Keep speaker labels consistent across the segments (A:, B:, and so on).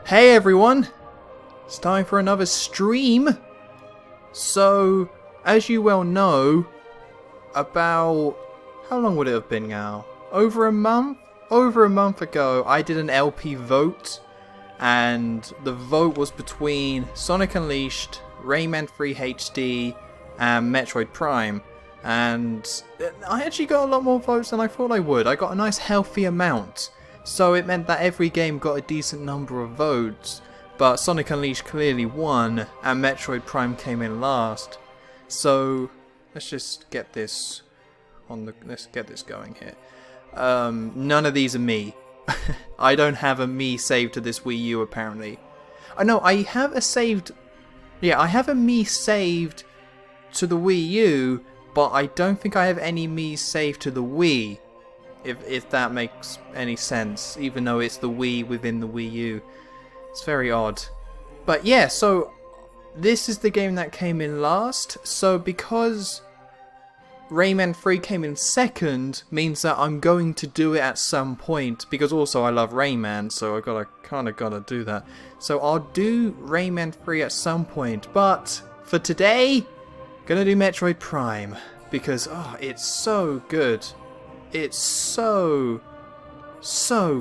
A: Hey everyone! It's time for another stream. So, as you well know, about... how long would it have been now? Over a month? Over a month ago, I did an LP vote. And the vote was between Sonic Unleashed, Rayman 3 HD, and Metroid Prime. And I actually got a lot more votes than I thought I would. I got a nice healthy amount. So it meant that every game got a decent number of votes. But Sonic Unleashed clearly won, and Metroid Prime came in last. So let's just get this on the. Let's get this going here. None of these are me. I don't have a me saved to this Wii U apparently. I know I have a saved. Yeah, I have a me saved to the Wii U, but I don't think I have any me saved to the Wii. If that makes any sense, even though it's the Wii within the Wii U. It's very odd. But yeah, so this is the game that came in last. So because Rayman 3 came in second, means that I'm going to do it at some point. Because also I love Rayman, so I kinda gotta do that. So I'll do Rayman 3 at some point. But for today, gonna do Metroid Prime. Because, oh, it's so good. It's so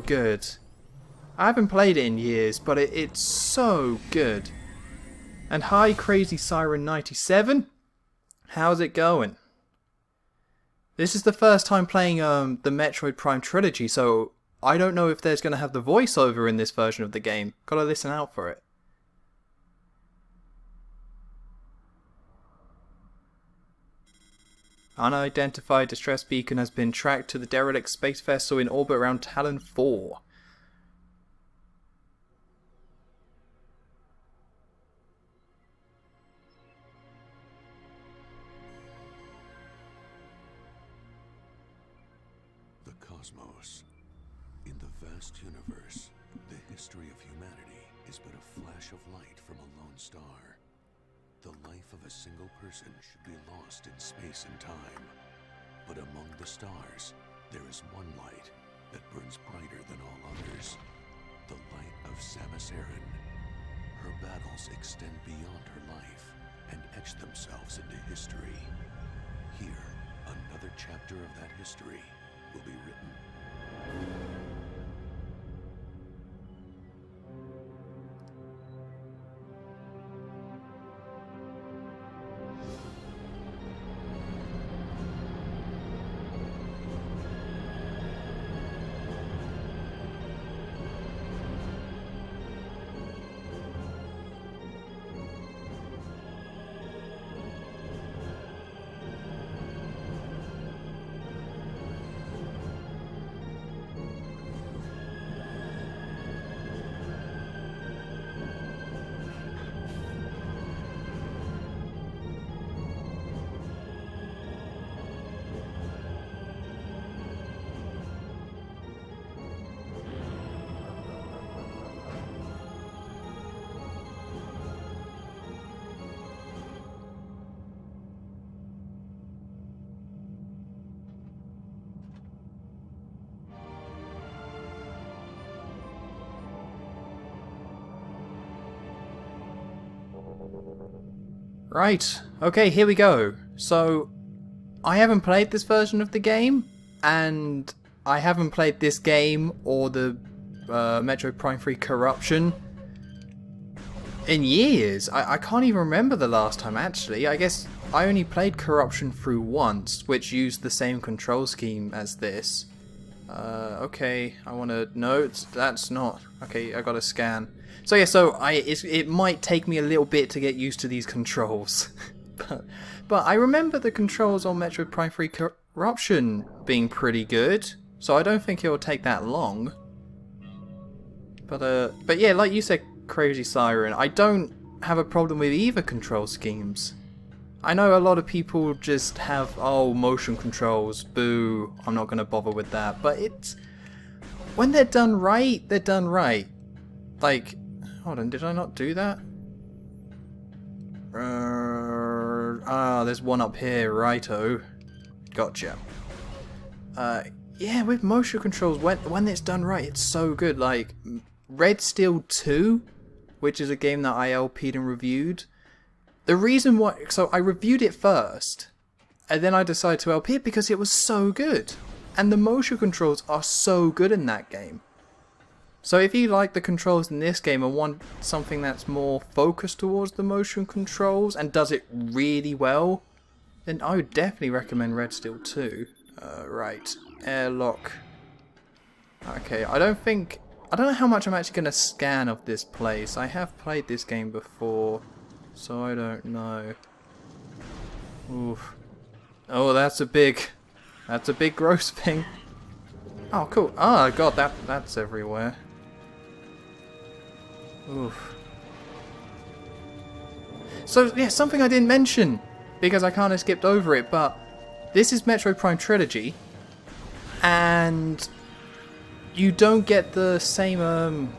A: good. I haven't played it in years, but it's so good. And hi, Crazy Siren 97. How's it going? This is the first time playing the Metroid Prime trilogy, so I don't know if there's going to have the voiceover in this version of the game. Gotta listen out for it. Unidentified distress beacon has been tracked to the derelict space vessel in orbit around Talon 4.
B: The cosmos. In the vast universe, the history of humanity is but a flash of light from a lone star. The life of a single person should be lost in space and time. But among the stars, there is one light that burns brighter than all others. The light of Samus Aran. Her battles extend beyond her life and etch themselves into history. Here, another chapter of that history will be written.
A: Right, okay, here we go. So, I haven't played this version of the game, and I haven't played this game or the Metroid Prime 3 Corruption in years. I can't even remember the last time, actually. I guess I only played Corruption through once, which used the same control scheme as this. Okay, I want to... no, that's not... okay, I gotta scan. So yeah, it might take me a little bit to get used to these controls. but I remember the controls on Metroid Prime 3 Corruption being pretty good, so I don't think it will take that long. But yeah, like you said, Crazy Siren, I don't have a problem with either control schemes. I know a lot of people just have, oh, motion controls, boo, I'm not going to bother with that, but it's... when they're done right, they're done right. Like, hold on, did I not do that? There's one up here, righto. Gotcha. Yeah, with motion controls, when it's done right, it's so good. Like, Red Steel 2, which is a game that I LP'd and reviewed. The reason why... So I reviewed it first, and then I decided to LP it because it was so good. And the motion controls are so good in that game. So if you like the controls in this game and want something that's more focused towards the motion controls and does it really well, then I would definitely recommend Red Steel 2. Right, airlock. Okay, I don't know how much I'm actually going to scan of this place. I have played this game before, so I don't know. Oof. Oh, that's a big gross thing. Oh, cool. Oh, God, that's everywhere. Oof. So, yeah, something I didn't mention, because I kind of skipped over it, but this is Metroid Prime Trilogy, and you don't get the same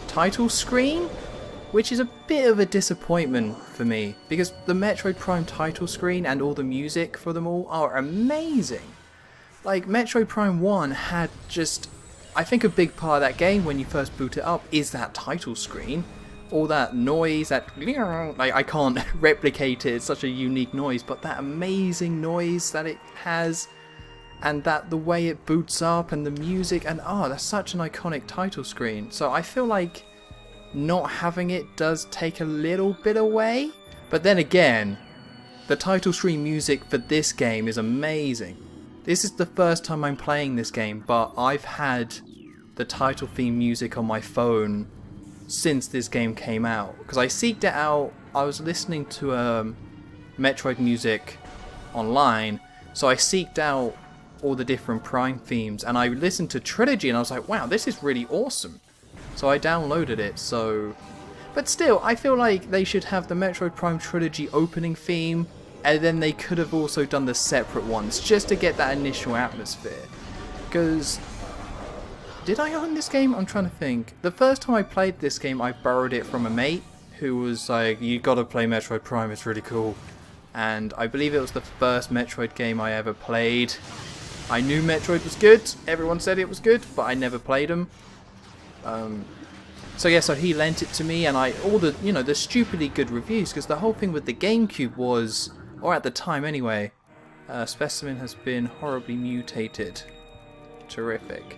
A: title screen, which is a bit of a disappointment for me, because the Metroid Prime title screen and all the music for them all are amazing. Like, Metroid Prime 1 had just... I think a big part of that game, when you first boot it up, is that title screen. All that noise, that... Like, I can't replicate it, it's such a unique noise, but that amazing noise that it has, and that the way it boots up, and the music, and that's such an iconic title screen. So I feel like not having it does take a little bit away, but then again, the title screen music for this game is amazing. This is the first time I'm playing this game, but I've had the title theme music on my phone since this game came out. Because I seeked it out, I was listening to Metroid music online, so I seeked out all the different Prime themes, and I listened to Trilogy, and I was like, wow, this is really awesome. So I downloaded it, so... But still, I feel like they should have the Metroid Prime Trilogy opening theme, and then they could have also done the separate ones, just to get that initial atmosphere. Because... Did I own this game? I'm trying to think. The first time I played this game, I borrowed it from a mate, who was like, you gotta play Metroid Prime, it's really cool. And I believe it was the first Metroid game I ever played. I knew Metroid was good, everyone said it was good, but I never played them. So yeah, so he lent it to me, and all the, you know, the stupidly good reviews, because the whole thing with the GameCube was, or at the time anyway, specimen has been horribly mutated. Terrific.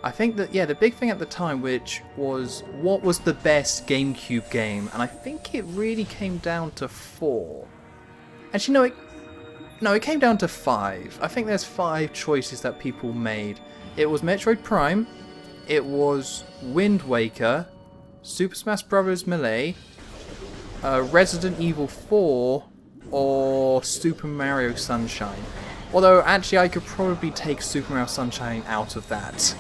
A: I think that, yeah, the big thing at the time, which was, what was the best GameCube game? And I think it really came down to 4. Actually, no, it came down to 5. I think there's 5 choices that people made. It was Metroid Prime, it was Wind Waker, Super Smash Bros. Melee, Resident Evil 4, or Super Mario Sunshine. Although, actually, I could probably take Super Mario Sunshine out of that.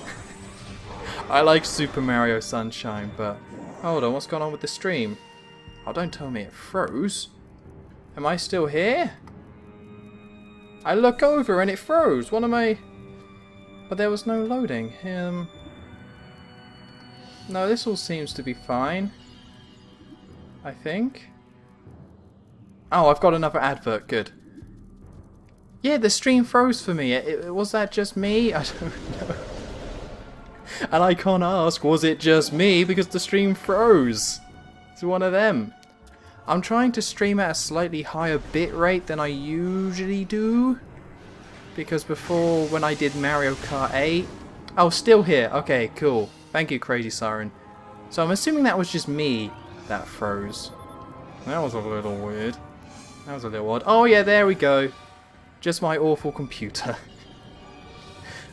A: I like Super Mario Sunshine, but... Hold on, what's going on with the stream? Oh, don't tell me it froze. Am I still here? I look over and it froze. What am I... But there was no loading. No, this all seems to be fine. I think. Oh, I've got another advert. Good. Yeah, the stream froze for me. Was that just me? I don't know. And I can't ask, was it just me? Because the stream froze. It's one of them. I'm trying to stream at a slightly higher bit rate than I usually do. Because before, when I did Mario Kart 8... Oh, still here. Okay, cool. Thank you, Crazy Siren. So I'm assuming that was just me that froze. That was a little weird. That was a little odd. Oh yeah, there we go. Just my awful computer.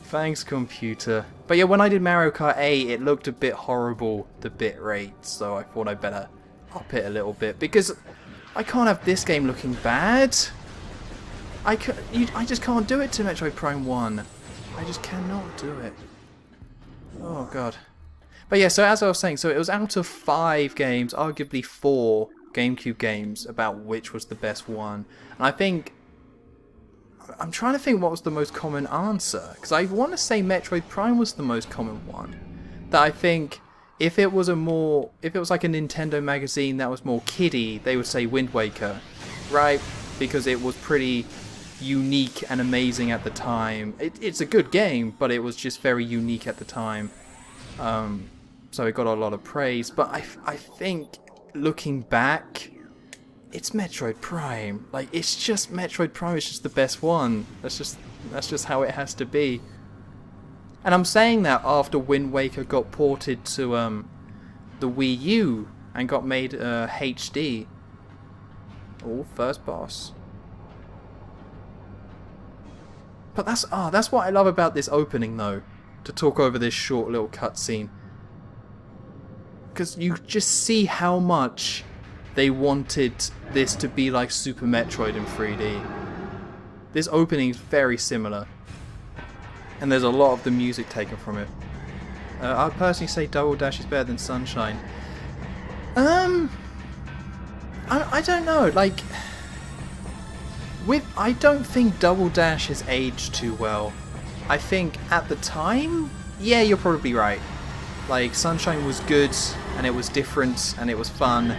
A: Thanks, computer. But yeah, when I did Mario Kart 8, it looked a bit horrible, the bit rate. So I thought I'd better up it a little bit. Because I can't have this game looking bad. I just can't do it to Metroid Prime 1. I just cannot do it. Oh, God. But yeah, so as I was saying, so it was out of 5 games, arguably 4 GameCube games, about which was the best one. And I think... I'm trying to think what was the most common answer. Because I want to say Metroid Prime was the most common one. That I think if it was like a Nintendo magazine that was more kiddie, they would say Wind Waker. Right? Because it was pretty unique and amazing at the time. It's a good game, but it was just very unique at the time. so it got a lot of praise. But I think, looking back, it's Metroid Prime. Like, it's just Metroid Prime. It's just the best one. That's just how it has to be. And I'm saying that after Wind Waker got ported to the Wii U and got made HD. Oh, first boss. But that's what I love about this opening, though. To talk over this short little cutscene. Because you just see how much they wanted this to be like Super Metroid in 3D. This opening is very similar. And there's a lot of the music taken from it. I personally say Double Dash is better than Sunshine. I don't know, like... I don't think Double Dash has aged too well. I think at the time, yeah, you're probably right. Like, Sunshine was good, and it was different, and it was fun.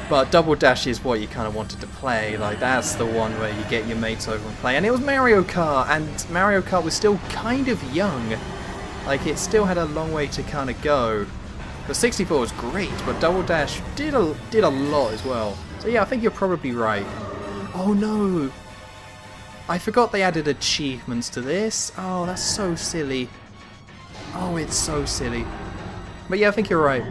A: But Double Dash is what you kind of wanted to play. Like, that's the one where you get your mates over and play. And it was Mario Kart, and Mario Kart was still kind of young. Like, it still had a long way to kind of go. But 64 was great, but Double Dash did a lot as well. So yeah, I think you're probably right. Oh no! I forgot they added achievements to this. Oh, that's so silly. Oh, it's so silly. But yeah, I think you're right.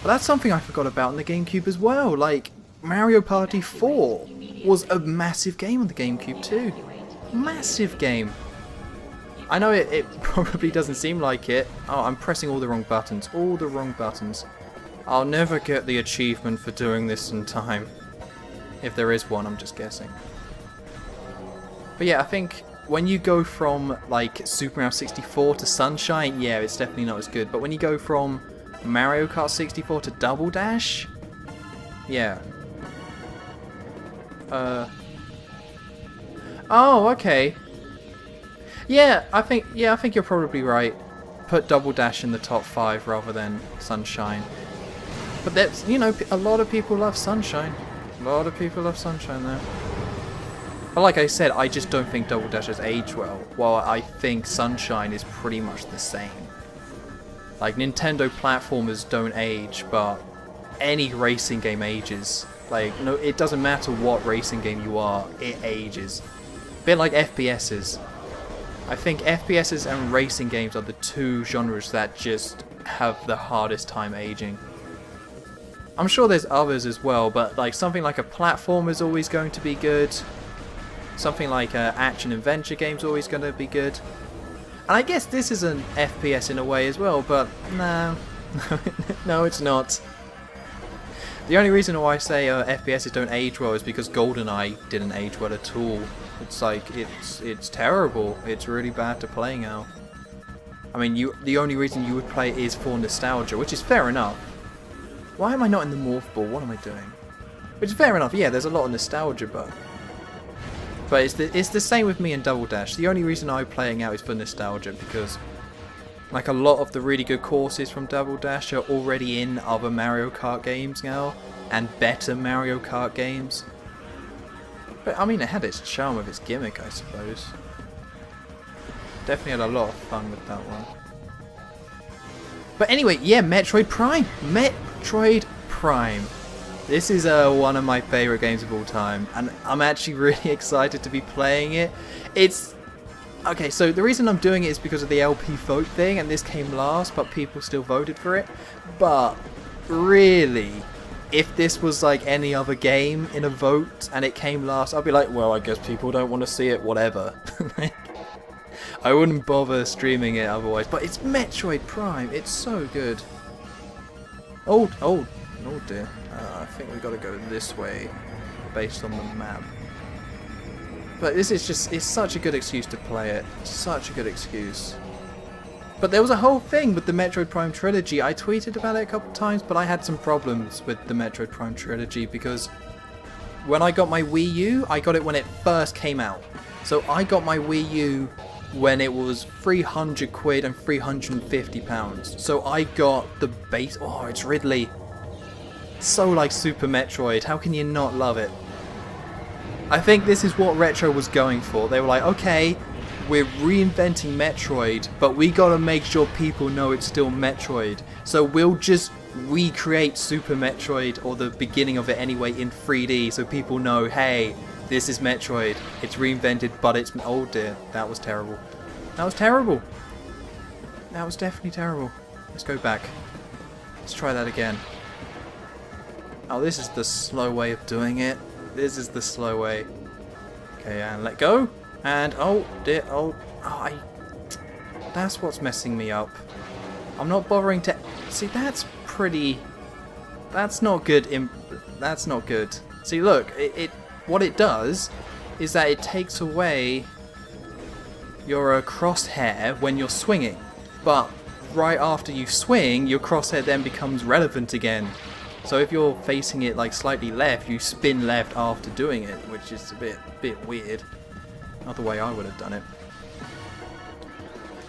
A: But that's something I forgot about on the GameCube as well. Like, Mario Party 4 was a massive game on the GameCube too. Massive game. I know it probably doesn't seem like it. Oh, I'm pressing all the wrong buttons. All the wrong buttons. I'll never get the achievement for doing this in time. If there is one, I'm just guessing. But yeah, I think when you go from like Super Mario 64 to Sunshine, yeah, it's definitely not as good. But when you go from Mario Kart 64 to Double Dash, yeah. Oh, okay. Yeah, I think you're probably right. Put Double Dash in the top 5 rather than Sunshine. But that's, you know, a lot of people love Sunshine. A lot of people love Sunshine there. But like I said, I just don't think Double Dash has aged well. While I think Sunshine is pretty much the same. Like, Nintendo platformers don't age, but any racing game ages. Like, no, it doesn't matter what racing game you are, it ages. A bit like FPSs. I think FPSs and racing games are the two genres that just have the hardest time aging. I'm sure there's others as well, but like something like a platform is always going to be good. Something like an action adventure game is always going to be good. And I guess this is an FPS in a way as well, but no. No, it's not. The only reason why I say FPSs don't age well is because GoldenEye didn't age well at all. It's like, it's terrible. It's really bad to play now. I mean, the only reason you would play it is for nostalgia, which is fair enough. Why am I not in the morph ball? What am I doing? Which is fair enough, yeah, there's a lot of nostalgia, but it's the same with me and Double Dash. The only reason I'm playing out is for nostalgia, because like a lot of the really good courses from Double Dash are already in other Mario Kart games now, and better Mario Kart games. But I mean, it had its charm with its gimmick, I suppose. Definitely had a lot of fun with that one. But anyway, yeah, Metroid Prime. Metroid Prime. This is one of my favourite games of all time, and I'm actually really excited to be playing it. It's... Okay, so the reason I'm doing it is because of the LP vote thing, and this came last, but people still voted for it. But, really, if this was like any other game in a vote, and it came last, I'd be like, well, I guess people don't want to see it, whatever. I wouldn't bother streaming it otherwise, but it's Metroid Prime, it's so good. Oh dear, I think we gotta go this way, based on the map. But this is just, it's such a good excuse to play it, such a good excuse. But there was a whole thing with the Metroid Prime trilogy. I tweeted about it a couple times, but I had some problems with the Metroid Prime trilogy, because when I got my Wii U, I got it when it first came out. So I got my Wii U when it was 300 quid and 350 pounds. So I got the base... Oh, it's Ridley. So like Super Metroid. How can you not love it? I think this is what Retro was going for. They were like, okay, we're reinventing Metroid, but we gotta make sure people know it's still Metroid. So we'll just recreate Super Metroid, or the beginning of it anyway, in 3D, so people know, hey, this is Metroid. It's reinvented, but it's... Oh dear, that was terrible. That was terrible. That was definitely terrible. Let's go back. Let's try that again. Oh, this is the slow way of doing it. This is the slow way. Okay, and let go. And, oh dear, that's what's messing me up. I'm not bothering to... See, that's pretty... That's not good. That's not good. See, look, what it does is that it takes away your crosshair when you're swinging. But right after you swing, your crosshair then becomes relevant again. So if you're facing it like slightly left, you spin left after doing it, which is a bit weird. Not the way I would have done it.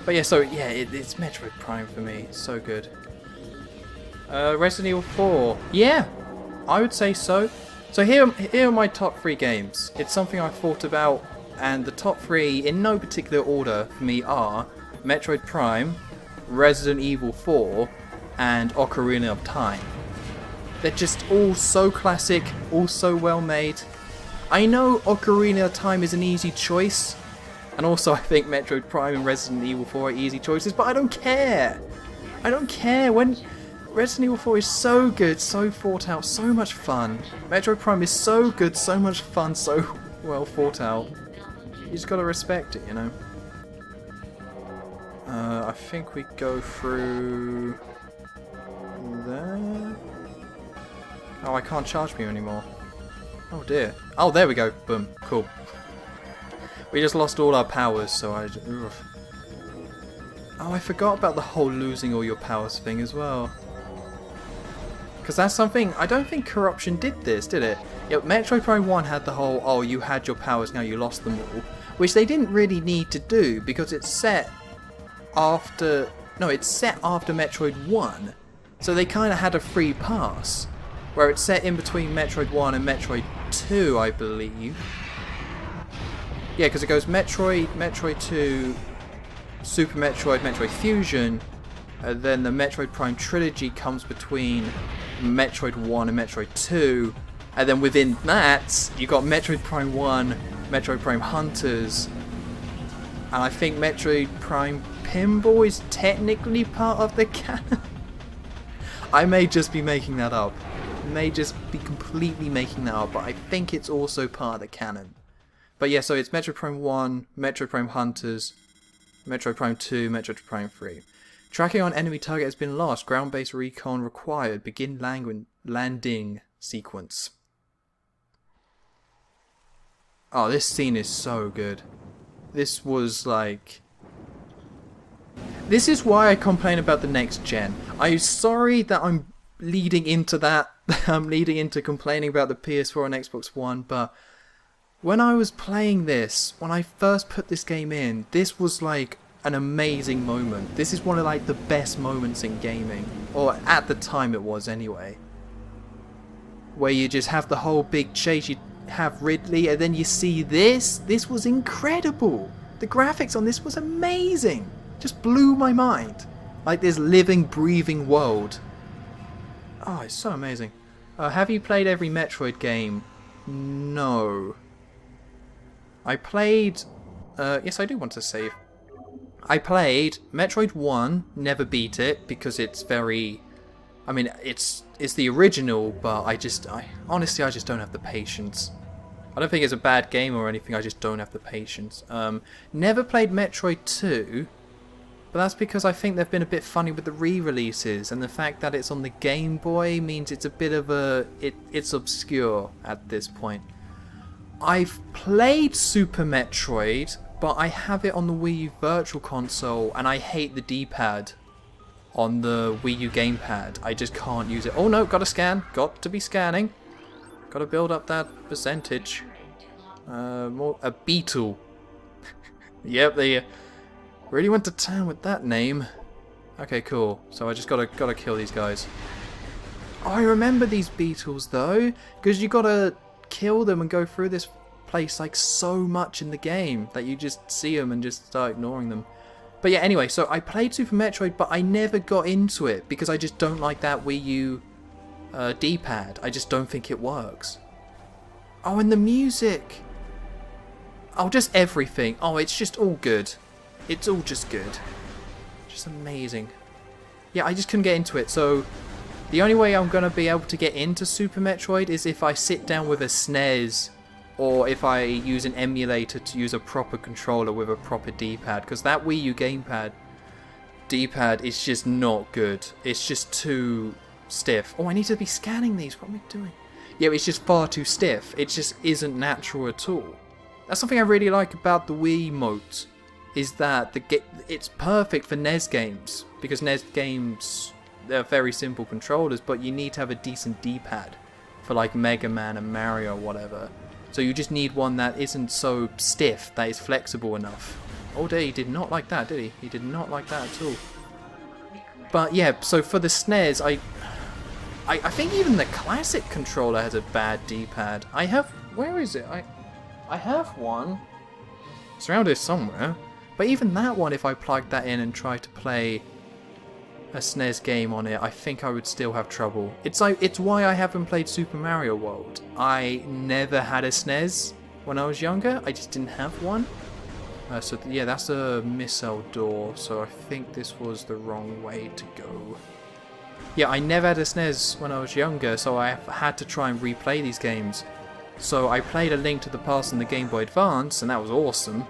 A: But yeah, so yeah, it's Metroid Prime for me. It's so good. Resident Evil 4. Yeah, I would say so. So here are my top 3 games. It's something I've thought about, and the top 3 in no particular order for me are Metroid Prime, Resident Evil 4, and Ocarina of Time. They're just all so classic, all so well made. I know Ocarina of Time is an easy choice, and also I think Metroid Prime and Resident Evil 4 are easy choices, but I don't care! I don't care when Resident Evil 4 is so good, so thought out, so much fun. Metroid Prime is so good, so much fun, so well thought out. You just gotta respect it, you know. I think we go through there. Oh, I can't charge me anymore. Oh dear. Oh, there we go. Boom. Cool. We just lost all our powers, so I... Ugh. Oh, I forgot about the whole losing all your powers thing as well. Because that's something... I don't think Corruption did this, did it? Yeah, Metroid Prime 1 had the whole, oh, you had your powers, now you lost them all. Which they didn't really need to do, because it's set after... No, it's set after Metroid 1. So they kind of had a free pass. Where it's set in between Metroid 1 and Metroid 2, I believe. Yeah, because it goes Metroid, Metroid 2, Super Metroid, Metroid Fusion, and then the Metroid Prime trilogy comes between Metroid 1 and Metroid 2, and then within that, you got Metroid Prime 1, Metroid Prime Hunters, and I think Metroid Prime Pinball is technically part of the canon. I may just be making that up. May just be completely making that up, but I think it's also part of the canon. But yeah, so it's Metroid Prime 1, Metroid Prime Hunters, Metroid Prime 2, Metroid Prime 3. Tracking on enemy target has been lost. Ground-based recon required. Begin landing sequence. Oh, this scene is so good. This was like... This is why I complain about the next gen. I'm sorry that I'm leading into that. I'm leading into complaining about the PS4 and Xbox One, but when I was playing this, when I first put this game in, this was like an amazing moment. This is one of like the best moments in gaming, or at the time it was anyway, where you just have the whole big chase, you have Ridley, and then you see this. This was incredible. The graphics on this was amazing. Just blew my mind. Like this living, breathing world. Oh, it's so amazing. Have you played every Metroid game? No. I played... yes, I do want to save. I played Metroid 1, never beat it, because it's very... I mean, it's the original, but honestly, I just don't have the patience. I don't think it's a bad game or anything, I just don't have the patience. Never played Metroid 2, but that's because I think they've been a bit funny with the re-releases, and the fact that it's on the Game Boy means it's a bit of a... It's obscure at this point. I've played Super Metroid, but I have it on the Wii U Virtual Console, and I hate the D-pad on the Wii U gamepad. I just can't use it. Oh no, gotta scan. Got to be scanning. Gotta build up that percentage. A beetle. Yep, they really went to town with that name. Okay, cool. So I just gotta kill these guys. Oh, I remember these beetles though, because you gotta kill them and go through this place like so much in the game that you just see them and just start ignoring them. But yeah, anyway, so I played Super Metroid, but I never got into it because I just don't like that Wii U D-pad. I just don't think it works. Oh, and the music. Oh, just everything. Oh, it's just all good. It's all just good. Just amazing. Yeah, I just couldn't get into it, so the only way I'm going to be able to get into Super Metroid is if I sit down with a SNES, or if I use an emulator to use a proper controller with a proper D-pad, because that Wii U gamepad D-pad is just not good. It's just too stiff. Oh, I need to be scanning these. What am I doing? Yeah, it's just far too stiff. It just isn't natural at all. That's something I really like about the Wiimote, is that it's perfect for NES games, because NES games, they're very simple controllers, but you need to have a decent D-pad for like Mega Man and Mario or whatever. So you just need one that isn't so stiff, that is flexible enough. Oh dear, he did not like that, did he? He did not like that at all. But yeah, so for the SNES, I think even the classic controller has a bad D-pad. I have... Where is it? I have one. It's around here somewhere. But even that one, if I plugged that in and tried to play a SNES game on it, I think I would still have trouble. It's why I haven't played Super Mario World. I never had a SNES when I was younger. I just didn't have one. So yeah, that's a missile door. So I think this was the wrong way to go. Yeah, I never had a SNES when I was younger, so I had to try and replay these games. So I played A Link to the Past on the Game Boy Advance, and that was awesome.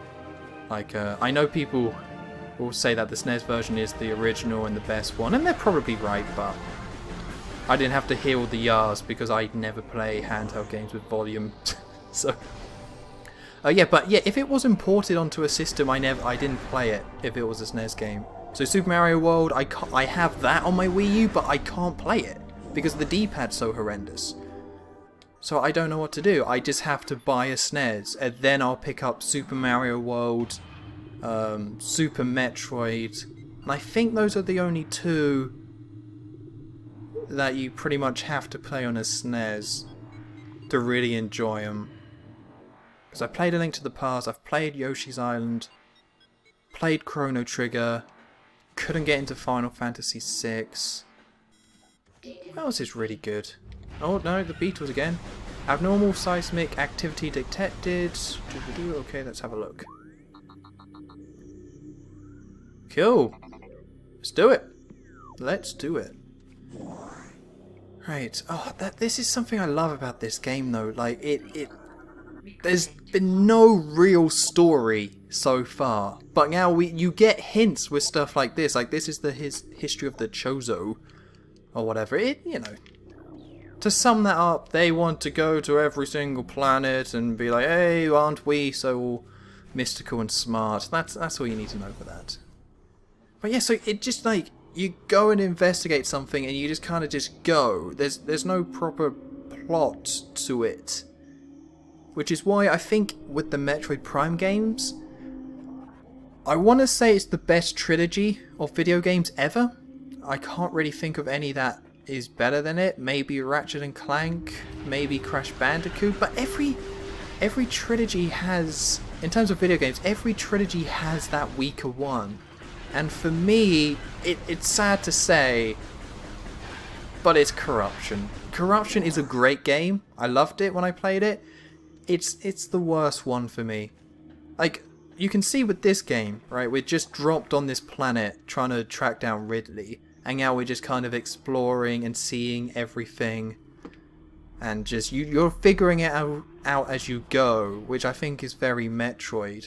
A: Like, I know people will say that the SNES version is the original and the best one, and they're probably right, but I didn't have to hear all the yas because I never play handheld games with volume. So, yeah, but yeah, if it was imported onto a system, I didn't play it if it was a SNES game. So Super Mario World, I have that on my Wii U, but I can't play it because the D-pad's so horrendous. So I don't know what to do. I just have to buy a SNES, and then I'll pick up Super Mario World, Super Metroid, and I think those are the only two that you pretty much have to play on a SNES to really enjoy them. Because I played A Link to the Past, I've played Yoshi's Island, played Chrono Trigger, couldn't get into Final Fantasy VI. What else is really good? Oh no, the Beatles again. Abnormal seismic activity detected. Okay, let's have a look. Cool. Let's do it. Let's do it. Right. Oh, this is something I love about this game though. Like there's been no real story so far, but now you get hints with stuff like this. Like this is the history of the Chozo or whatever. You know. To sum that up, they want to go to every single planet and be like, hey, aren't we so mystical and smart? That's all you need to know for that. But yeah, so it just like, you go and investigate something and you just kind of just go. There's no proper plot to it. Which is why I think with the Metroid Prime games, I want to say it's the best trilogy of video games ever. I can't really think of any that is better than it. Maybe Ratchet and Clank, maybe Crash Bandicoot, but every trilogy has, in terms of video games, every trilogy has that weaker one. And for me, it's sad to say, but it's Corruption. Corruption is a great game. I loved it when I played it. It's the worst one for me. Like, you can see with this game, right, we're just dropped on this planet trying to track down Ridley. And now we're just kind of exploring and seeing everything. And just, you're figuring it out as you go, which I think is very Metroid.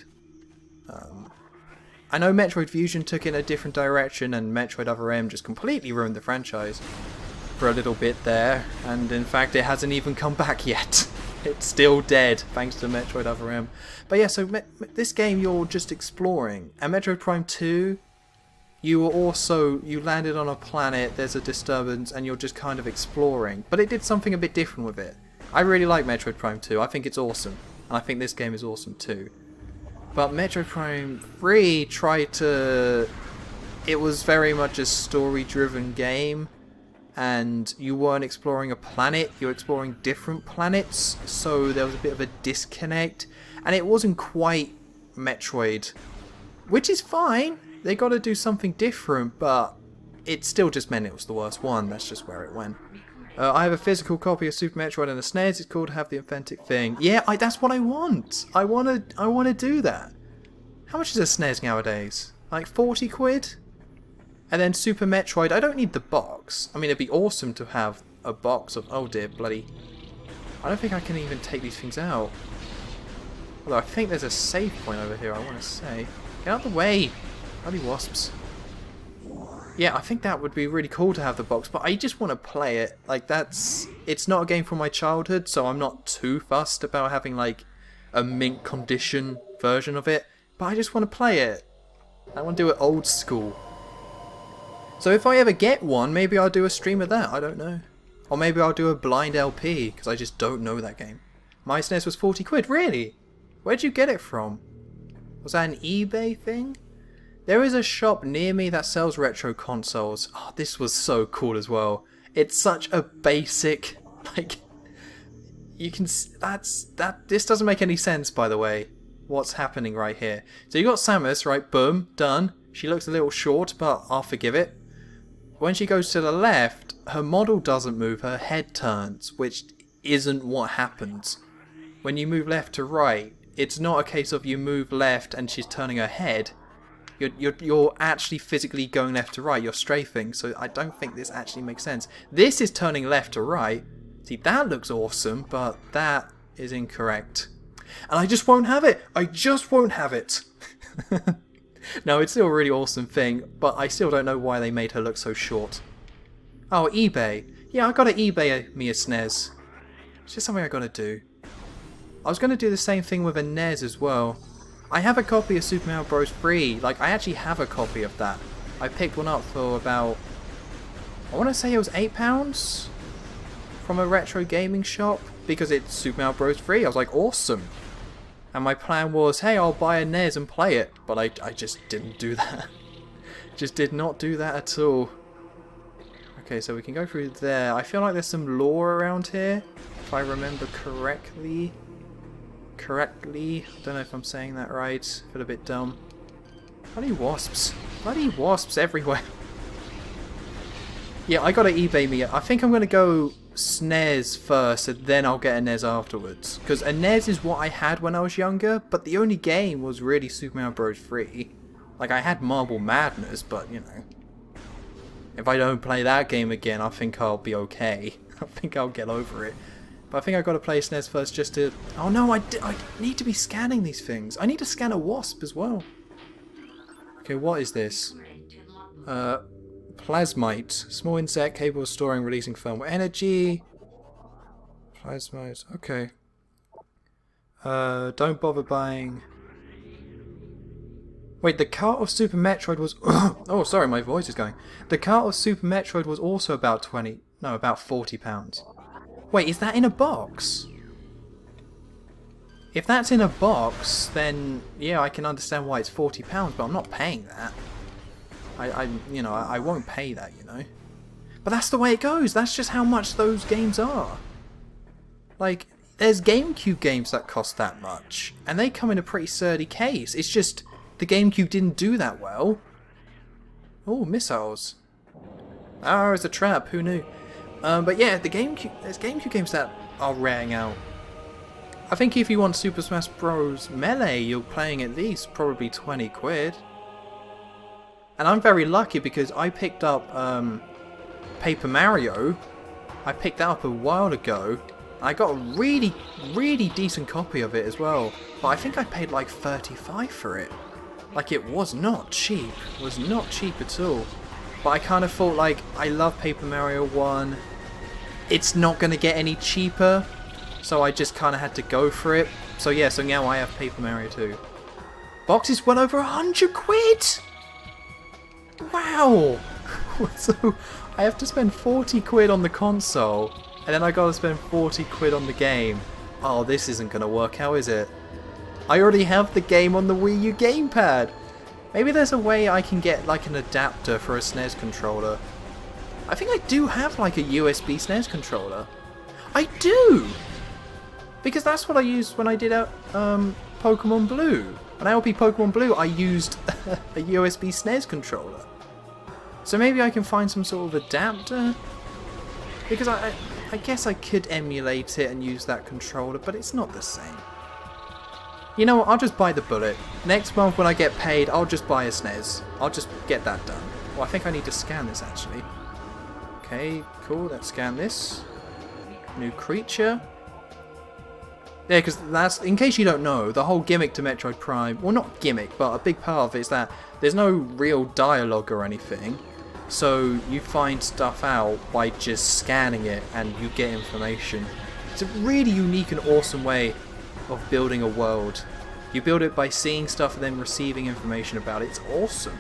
A: I know Metroid Fusion took it in a different direction, and Metroid Other M just completely ruined the franchise for a little bit there. And in fact, it hasn't even come back yet. It's still dead, thanks to Metroid Other M. But yeah, so this game you're just exploring. And Metroid Prime 2... you landed on a planet, there's a disturbance, and you're just kind of exploring. But it did something a bit different with it. I really like Metroid Prime 2, I think it's awesome. And I think this game is awesome too. But Metroid Prime 3 tried to... it was very much a story-driven game. and you weren't exploring a planet, you were exploring different planets, so there was a bit of a disconnect, and it wasn't quite Metroid, which is fine. They got to do something different, but it still just meant it was the worst one. That's just where it went. I have a physical copy of Super Metroid and the SNES. It's called Have the Authentic Thing. Yeah, that's what I want. I want to do that. How much is a SNES nowadays? Like 40 quid? And then Super Metroid, I don't need the box. I mean, it'd be awesome to have a box of... Oh dear, bloody... I don't think I can even take these things out. Although I think there's a save point over here, I want to say. Get out of the way! Bloody wasps. Yeah, I think that would be really cool to have the box, but I just want to play it. Like, it's not a game from my childhood, so I'm not too fussed about having, like, a mint condition version of it. But I just want to play it. I want to do it old school. So if I ever get one, maybe I'll do a stream of that, I don't know. Or maybe I'll do a blind LP, because I just don't know that game. My SNES was 40 quid, really? Where'd you get it from? Was that an eBay thing? There is a shop near me that sells retro consoles. Oh, this was so cool as well. It's such a basic, like, you can, this doesn't make any sense, by the way, what's happening right here. So you got Samus, right, boom, done. She looks a little short, but I'll forgive it. When she goes to the left, her model doesn't move, her head turns, which isn't what happens. When you move left to right, it's not a case of you move left and she's turning her head. You're actually physically going left to right, you're strafing, so I don't think this actually makes sense. This is turning left to right. See, that looks awesome, but that is incorrect. And I just won't have it! I just won't have it! No, it's still a really awesome thing, but I still don't know why they made her look so short. Oh, eBay. Yeah, I gotta eBay me a SNES. It's just something I gotta do. I was gonna do the same thing with a NES as well. I have a copy of Super Mario Bros. 3. Like, I actually have a copy of that. I picked one up for about... I want to say it was £8 from a retro gaming shop because it's Super Mario Bros. 3. I was like, awesome. And my plan was, hey, I'll buy a NES and play it. But I just didn't do that. Just did not do that at all. Okay, so we can go through there. I feel like there's some lore around here, if I remember correctly. I don't know if I'm saying that right. I feel a bit dumb. Bloody wasps. Bloody wasps everywhere. Yeah, I gotta eBay me. I think I'm gonna go SNES first and then I'll get a NES afterwards. Because a NES is what I had when I was younger, but the only game was really Super Mario Bros. 3. Like, I had Marble Madness, but, you know. If I don't play that game again, I think I'll be okay. I think I'll get over it. But I think I've got to play SNES first just to... Oh no, I need to be scanning these things. I need to scan a wasp as well. Okay, what is this? Plasmite. Small insect capable of storing and releasing thermal energy. Plasmite. Okay. Don't bother buying... Wait, the cart of Super Metroid was... Oh, sorry, my voice is going. The cart of Super Metroid was also about about £40. Wait, is that in a box? If that's in a box, then yeah, I can understand why it's £40, but I'm not paying that. I won't pay that, you know. But that's the way it goes. That's just how much those games are. Like, there's GameCube games that cost that much, and they come in a pretty sturdy case. It's just the GameCube didn't do that well. Oh, missiles. Oh, it's a trap. Who knew? But yeah, there's GameCube games that are raring out. I think if you want Super Smash Bros. Melee, you're paying at least probably 20 quid. And I'm very lucky because I picked up Paper Mario. I picked that up a while ago. I got a really, really decent copy of it as well. But I think I paid like 35 for it. Like, it was not cheap. It was not cheap at all. But I kind of thought, like, I love Paper Mario 1. It's not going to get any cheaper. So I just kind of had to go for it. So yeah, so now I have Paper Mario 2. Box is well over 100 quid! Wow! So I have to spend 40 quid on the console. And then I gotta spend 40 quid on the game. Oh, this isn't going to work out, is it? I already have the game on the Wii U gamepad. Maybe there's a way I can get like an adapter for a SNES controller. I think I do have like a USB SNES controller. I do! Because that's what I used when I did Pokemon Blue. When I LP Pokemon Blue, I used a USB SNES controller. So maybe I can find some sort of adapter? Because I guess I could emulate it and use that controller, but it's not the same. You know what, I'll just bite the bullet. Next month when I get paid, I'll just buy a SNES. I'll just get that done. Well, I think I need to scan this actually. Okay, cool, let's scan this. New creature. Yeah, because that's, in case you don't know, the whole gimmick to Metroid Prime, well not gimmick, but a big part of it is that there's no real dialogue or anything. So you find stuff out by just scanning it and you get information. It's a really unique and awesome way of building a world. You build it by seeing stuff and then receiving information about it. It's awesome.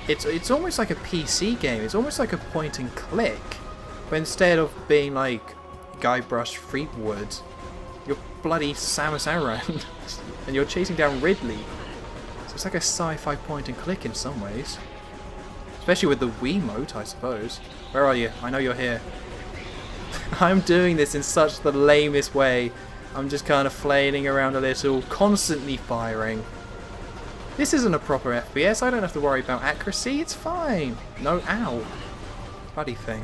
A: It's almost like a PC game. It's almost like a point and click. But instead of being like Guybrush Threepwood, you're bloody Samus Aran and you're chasing down Ridley. So it's like a sci-fi point and click in some ways. Especially with the Wiimote, I suppose. Where are you? I know you're here. I'm doing this in such the lamest way. I'm just kind of flailing around a little, constantly firing. This isn't a proper FPS, I don't have to worry about accuracy, it's fine. No, ow. Bloody thing.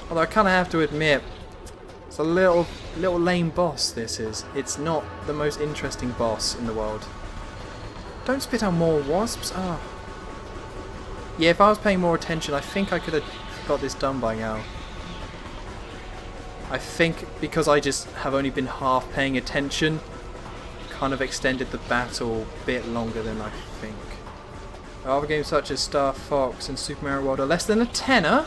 A: Although I kind of have to admit, it's a little lame boss this is. It's not the most interesting boss in the world. Don't spit out more wasps? Ah. Oh. Yeah, if I was paying more attention, I think I could have got this done by now. I think because I just have only been half paying attention, kind of extended the battle a bit longer than I think. Other games such as Star Fox and Super Mario World are less than a tenner.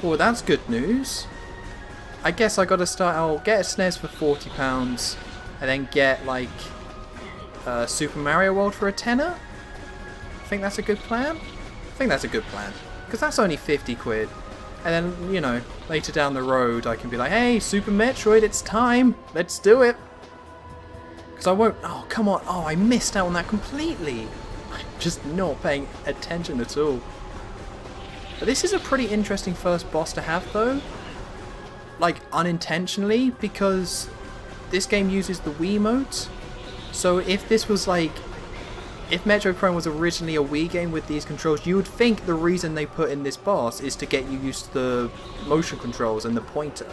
A: Oh, that's good news. I guess I gotta start, I'll get a SNES for £40 and then get like Super Mario World for a tenner. I think that's a good plan. I think that's a good plan. Because that's only 50 quid. And then, you know, later down the road I can be like, hey, Super Metroid, it's time. Let's do it. Because I won't... Oh, come on. Oh, I missed out on that completely. I'm just not paying attention at all. But this is a pretty interesting first boss to have, though. Like, unintentionally, because this game uses the Wiimote. So if this was like... If Metroid Prime was originally a Wii game with these controls, you would think the reason they put in this boss is to get you used to the motion controls and the pointer.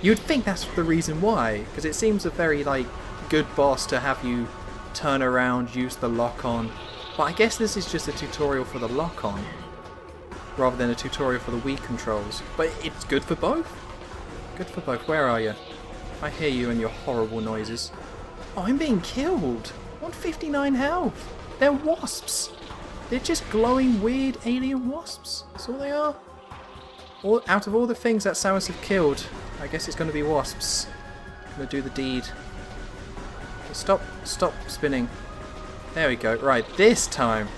A: You'd think that's the reason why, because it seems a very like good boss to have you turn around, use the lock-on. But I guess this is just a tutorial for the lock-on, rather than a tutorial for the Wii controls. But it's good for both. Good for both. Where are you? I hear you and your horrible noises. Oh, I'm being killed. 159 health. They're wasps. They're just glowing weird alien wasps. That's all they are. Out of all the things that Samus have killed, I guess it's going to be wasps. Going to do the deed. Stop spinning. There we go. Right, this time.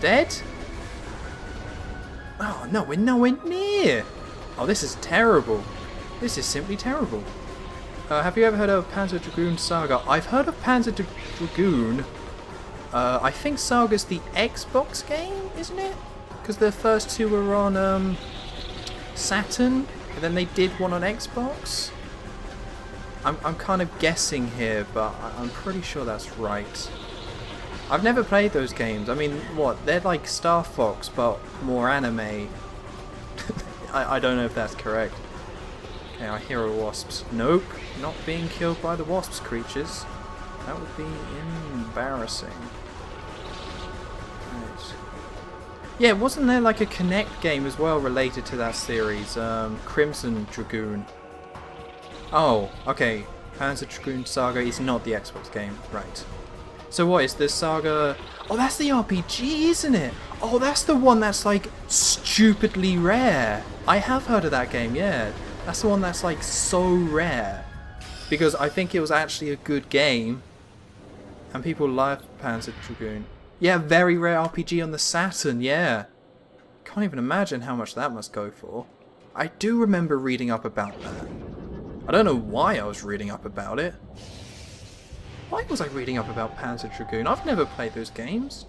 A: Dead? Oh no, we're nowhere near. Oh, this is terrible. This is simply terrible. Have you ever heard of Panzer Dragoon Saga? I've heard of Panzer Dragoon. I think Saga's the Xbox game, isn't it? Because the first two were on Saturn, and then they did one on Xbox. I'm kind of guessing here, but I'm pretty sure that's right. I've never played those games. I mean, what? They're like Star Fox, but more anime. I don't know if that's correct. Okay, I hear wasps. Nope, not being killed by the wasps creatures. That would be embarrassing. Right. Yeah, wasn't there like a Kinect game as well related to that series? Crimson Dragoon. Oh, okay. Panzer Dragoon Saga is not the Xbox game. Right. So what is this Saga? Oh, that's the RPG, isn't it? Oh, that's the one that's like stupidly rare. I have heard of that game, yeah. That's the one that's like so rare. Because I think it was actually a good game. And people love Panzer Dragoon. Yeah, very rare RPG on the Saturn, yeah. Can't even imagine how much that must go for. I do remember reading up about that. I don't know why I was reading up about it. Why was I reading up about Panzer Dragoon? I've never played those games.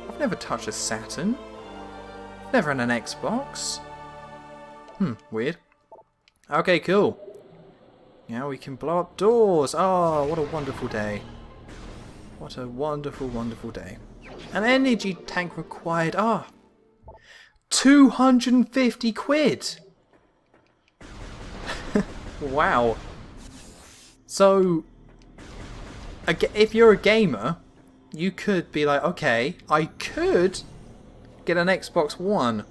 A: I've never touched a Saturn. Never had an Xbox. Weird. Okay, cool. Now we can blow up doors. Oh, what a wonderful day. What a wonderful, wonderful day. An energy tank required. Ah, 250 quid. Wow. So, if you're a gamer, you could be like, okay, I could get an Xbox One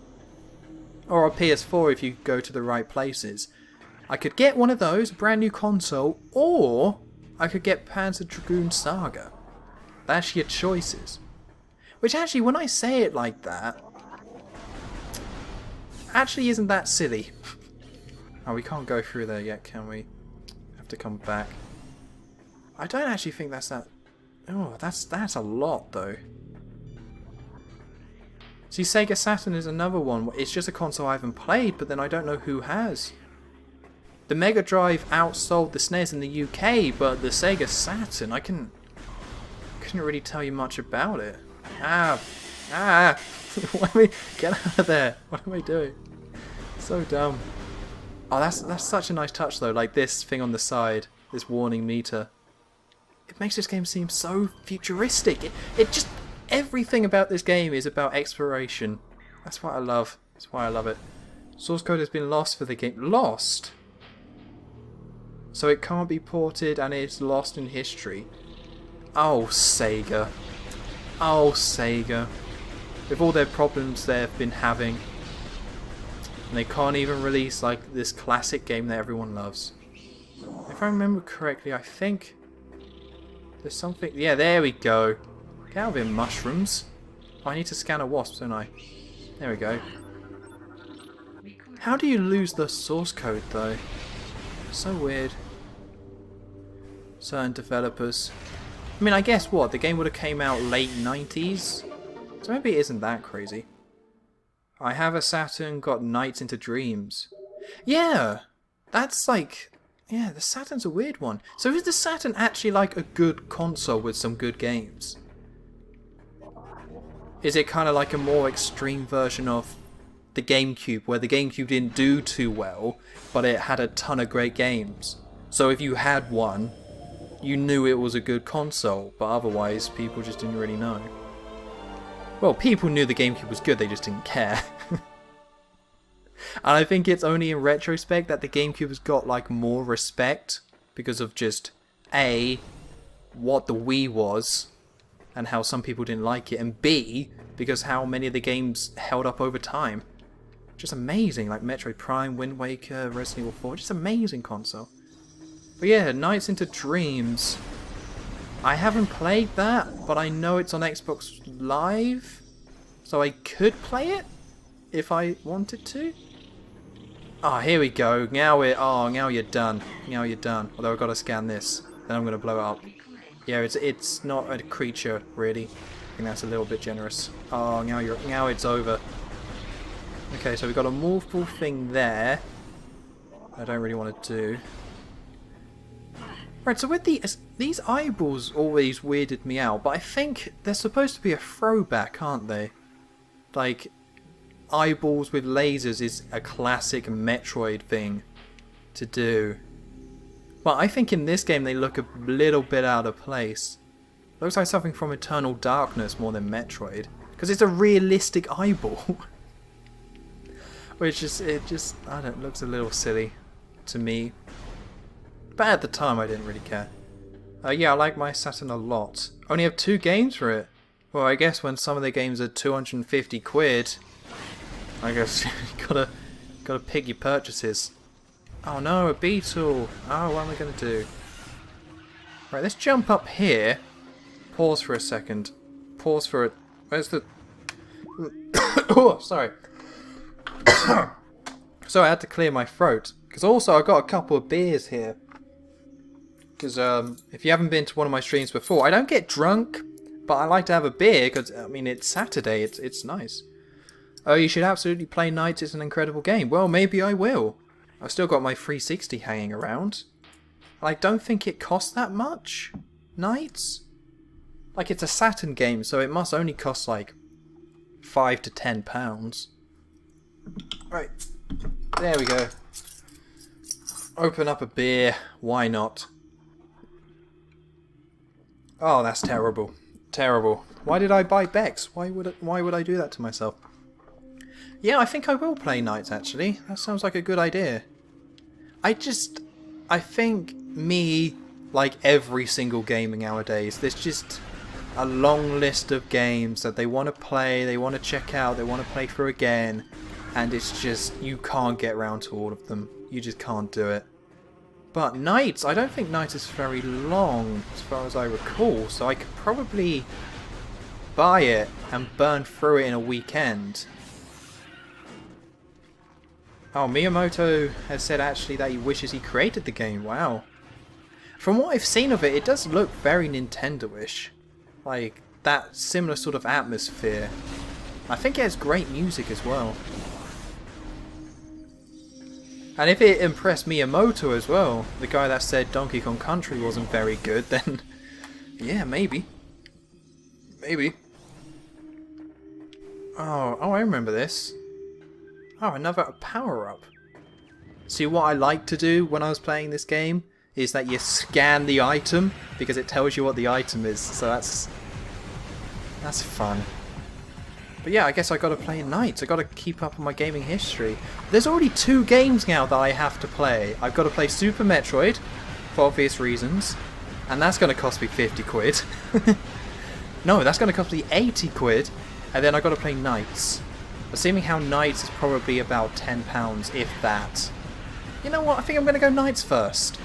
A: or a PS4 if you go to the right places. I could get one of those, brand new console, or I could get Panzer Dragoon Saga. That's your choices. Which actually, when I say it like that, actually isn't that silly. Oh, we can't go through there yet, can we? Have to come back. I don't actually think that's that... Oh, that's a lot, though. See, Sega Saturn is another one. It's just a console I haven't played, but then I don't know who has. The Mega Drive outsold the SNES in the UK, but the Sega Saturn, I couldn't really tell you much about it. Get out of there! What am I doing? So dumb. Oh, that's such a nice touch though. Like this thing on the side, this warning meter. It makes this game seem so futuristic. It just everything about this game is about exploration. That's what I love. That's why I love it. Source code has been lost for the game. Lost. So it can't be ported and it's lost in history. Oh, Sega. Oh, Sega. With all their problems they've been having. And they can't even release like this classic game that everyone loves. If I remember correctly, I think there's something... Yeah, there we go. Get out of here, mushrooms. Oh, I need to scan a wasp, don't I? There we go. How do you lose the source code, though? So weird. Certain developers. I mean, I guess what? The game would have came out late 90s? So maybe it isn't that crazy. I have a Saturn, got Nights into Dreams. Yeah! That's like... Yeah, the Saturn's a weird one. So is the Saturn actually like a good console with some good games? Is it kind of like a more extreme version of the GameCube, where the GameCube didn't do too well, but it had a ton of great games? So if you had one, you knew it was a good console, but otherwise people just didn't really know. Well, people knew the GameCube was good, they just didn't care. And I think it's only in retrospect that the GameCube has got like more respect because of just A, what the Wii was and how some people didn't like it, and B, because how many of the games held up over time. Just amazing, like Metroid Prime, Wind Waker, Resident Evil 4, just amazing console. But yeah, Nights into Dreams. I haven't played that, but I know it's on Xbox Live, so I could play it if I wanted to. Ah, here we go. Now you're done. Now you're done. Although I've got to scan this, then I'm gonna blow it up. Yeah, it's not a creature really. I think that's a little bit generous. Oh, now it's over. Okay, so we've got a morphball thing there. I don't really want to do. Right, so with these eyeballs always weirded me out, but I think they're supposed to be a throwback, aren't they? Like, eyeballs with lasers is a classic Metroid thing to do. But I think in this game they look a little bit out of place. Looks like something from Eternal Darkness more than Metroid. Because it's a realistic eyeball. Which is, I don't know, looks a little silly to me. But at the time I didn't really care. Yeah, I like my Saturn a lot. Only have 2 games for it. Well, I guess when some of the games are 250 quid, I guess you gotta pick your purchases. Oh no, a beetle! Oh, what am I gonna do? Right, let's jump up here. Pause for a second. Pause for it. Where's the... Oh, sorry. So I had to clear my throat. Because also I got a couple of beers here. Because if you haven't been to one of my streams before, I don't get drunk, but I like to have a beer because, I mean, it's Saturday, it's nice. Oh, you should absolutely play Nights, it's an incredible game. Well, maybe I will. I've still got my 360 hanging around. I don't think it costs that much, Nights. Like, it's a Saturn game, so it must only cost like £5 to £10. Right, there we go. Open up a beer, why not? Oh, that's terrible. Terrible. Why did I buy Bex? Why would I do that to myself? Yeah, I think I will play Knights actually. That sounds like a good idea. I think me, like every single gaming nowadays, there's just a long list of games that they want to play, they want to check out, they want to play through again, and it's just, you can't get around to all of them. You just can't do it. But Knights, I don't think Knights is very long, as far as I recall, so I could probably buy it and burn through it in a weekend. Oh, Miyamoto has said actually that he wishes he created the game. Wow. From what I've seen of it, it does look very Nintendo-ish. Like, that similar sort of atmosphere. I think it has great music as well. And if it impressed Miyamoto as well, the guy that said Donkey Kong Country wasn't very good, then yeah, maybe. Maybe. Oh, I remember this. Oh, another power-up. See, what I like to do when I was playing this game is that you scan the item because it tells you what the item is. So that's fun. But yeah, I guess I got to play Knights. I got to keep up on my gaming history. There's already 2 games now that I have to play. I've got to play Super Metroid for obvious reasons, and that's going to cost me 50 quid. No, that's going to cost me 80 quid, and then I got to play Knights. Assuming how Knights is probably about £10, if that. You know what? I think I'm going to go Knights first.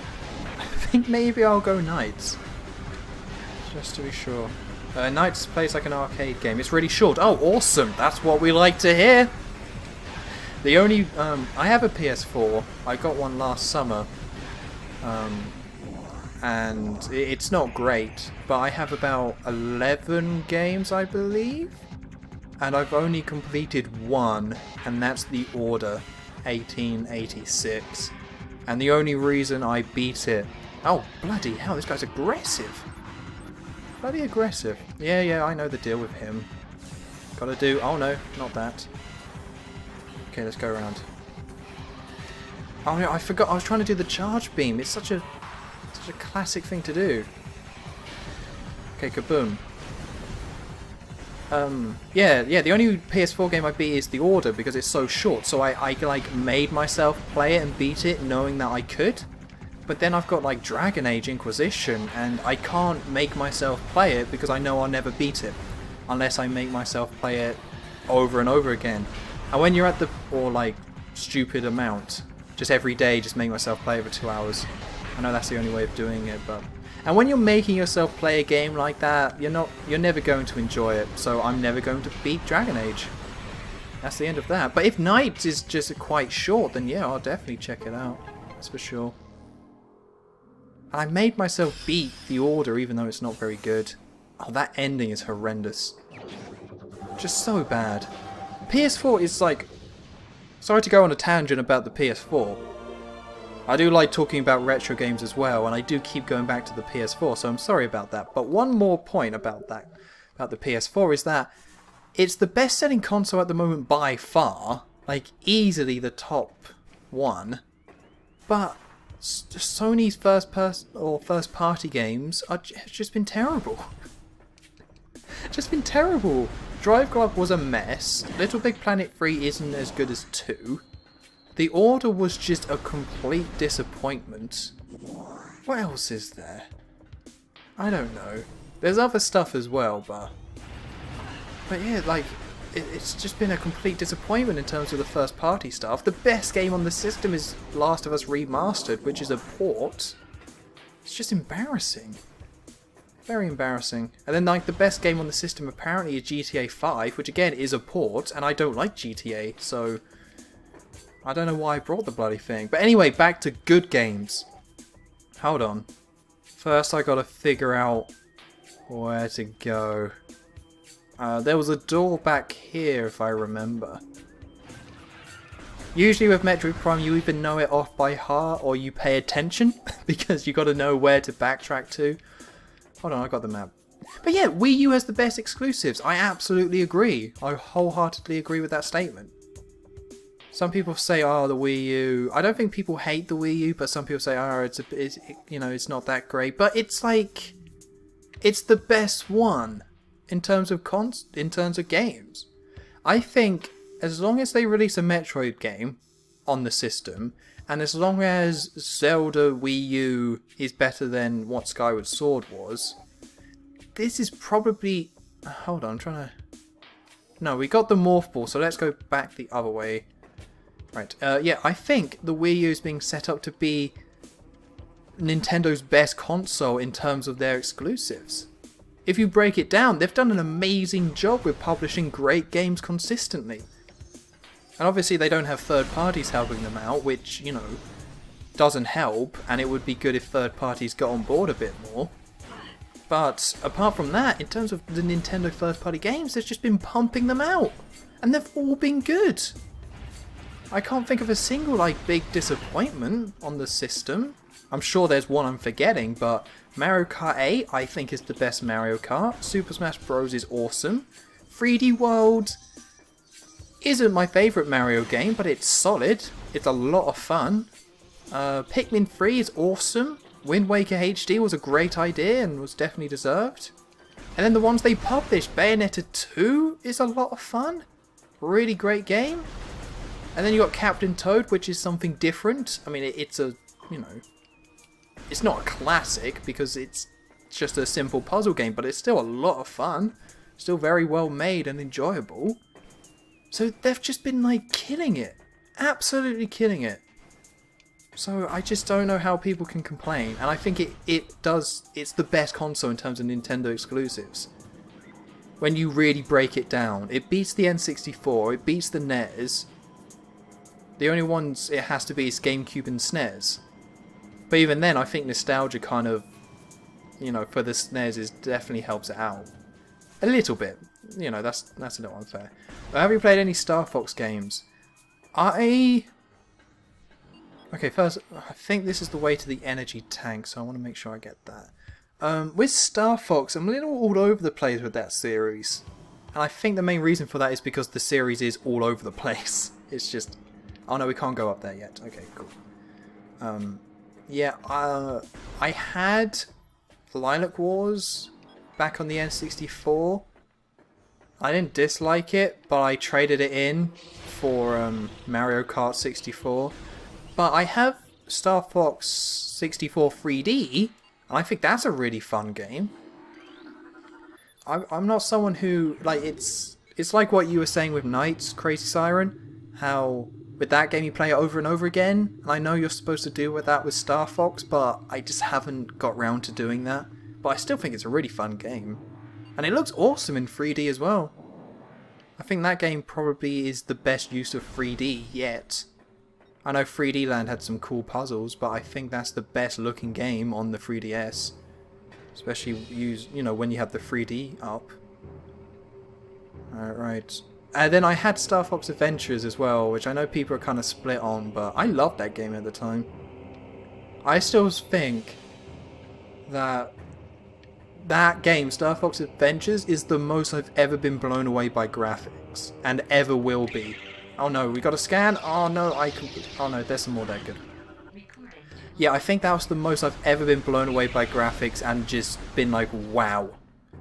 A: I think maybe I'll go Knights. Just to be sure. Knights plays like an arcade game. It's really short. Oh, awesome! That's what we like to hear! The only... I have a PS4. I got one last summer. And it's not great. But I have about 11 games, I believe? And I've only completed one, and that's The Order 1886. And the only reason I beat it... Oh, bloody hell, this guy's aggressive. Bloody aggressive. Yeah, I know the deal with him. Gotta do... Oh no, not that. Okay, let's go around. Oh no, I forgot, I was trying to do the charge beam. It's such a classic thing to do. Okay, kaboom. Yeah, the only PS4 game I beat is The Order because it's so short, so I like made myself play it and beat it knowing that I could. But then I've got like Dragon Age Inquisition and I can't make myself play it because I know I'll never beat it unless I make myself play it over and over again. And when you're at the, or like stupid amount, just every day just make myself play it for 2 hours. I know that's the only way of doing it, but... And when you're making yourself play a game like that, you're never going to enjoy it. So I'm never going to beat Dragon Age. That's the end of that. But if Knights is just quite short, then yeah, I'll definitely check it out. That's for sure. And I made myself beat The Order even though it's not very good. Oh, that ending is horrendous. Just so bad. PS4 is like... Sorry to go on a tangent about the PS4. I do like talking about retro games as well, and I do keep going back to the PS4, so I'm sorry about that. But one more point about that, about the PS4, is that it's the best-selling console at the moment by far, like easily the top one. But Sony's first-party games have just been terrible. Just been terrible. Drive Club was a mess. Little Big Planet 3 isn't as good as 2. The Order was just a complete disappointment. What else is there? I don't know. There's other stuff as well, but yeah, like, it's just been a complete disappointment in terms of the first party stuff. The best game on the system is Last of Us Remastered, which is a port. It's just embarrassing. Very embarrassing. And then like the best game on the system apparently is GTA 5, which again is a port, and I don't like GTA, so... I don't know why I brought the bloody thing. But anyway, back to good games. Hold on. First I gotta figure out where to go. There was a door back here if I remember. Usually with Metroid Prime you either know it off by heart or you pay attention because you gotta know where to backtrack to. Hold on, I got the map. But yeah, Wii U has the best exclusives. I absolutely agree. I wholeheartedly agree with that statement. Some people say, oh, the Wii U. I don't think people hate the Wii U, but some people say, oh, it's not that great. But it's like, it's the best one in terms of games. I think as long as they release a Metroid game on the system, and as long as Zelda Wii U is better than what Skyward Sword was, this is probably... Hold on, I'm trying to... No, we got the Morph Ball, so let's go back the other way. Right, yeah, I think the Wii U is being set up to be Nintendo's best console in terms of their exclusives. If you break it down, they've done an amazing job with publishing great games consistently. And obviously they don't have third parties helping them out, which, you know, doesn't help, and it would be good if third parties got on board a bit more. But apart from that, in terms of the Nintendo first party games, they've just been pumping them out. And they've all been good. I can't think of a single, like, big disappointment on the system. I'm sure there's one I'm forgetting, but Mario Kart 8 I think is the best Mario Kart. Super Smash Bros is awesome. 3D World isn't my favourite Mario game, but it's solid. It's a lot of fun. Pikmin 3 is awesome. Wind Waker HD was a great idea and was definitely deserved. And then the ones they published, Bayonetta 2 is a lot of fun. Really great game. And then you got Captain Toad, which is something different. I mean, it's a, you know, it's not a classic because it's just a simple puzzle game, but it's still a lot of fun. Still very well made and enjoyable. So they've just been, like, killing it. Absolutely killing it. So I just don't know how people can complain. And I think it's the best console in terms of Nintendo exclusives. When you really break it down. It beats the N64, it beats the NES. The only ones it has to be is GameCube and SNES. But even then, I think nostalgia kind of, you know, for the SNES definitely helps it out. A little bit. You know, that's a little unfair. But have you played any Star Fox games? Okay, first, I think this is the way to the energy tank, so I want to make sure I get that. With Star Fox, I'm a little all over the place with that series. And I think the main reason for that is because the series is all over the place. It's just... Oh no, we can't go up there yet. Okay, cool. Yeah, I had Lilac Wars back on the N64. I didn't dislike it, but I traded it in for Mario Kart 64. But I have Star Fox 64 3D, and I think that's a really fun game. I'm not someone who, like, it's like what you were saying with Knights, Crazy Siren, how with that game you play it over and over again, and I know you're supposed to do with that with Star Fox, but I just haven't got round to doing that. But I still think it's a really fun game. And it looks awesome in 3D as well. I think that game probably is the best use of 3D yet. I know 3D Land had some cool puzzles, but I think that's the best looking game on the 3DS. Especially you know, when you have the 3D up. Alright. And then I had Star Fox Adventures as well, which I know people are kind of split on, but I loved that game at the time. I still think that game, Star Fox Adventures, is the most I've ever been blown away by graphics, and ever will be. Oh no, we got a scan? Oh no, oh no, there's some more there, good. Yeah, I think that was the most I've ever been blown away by graphics and just been like, wow.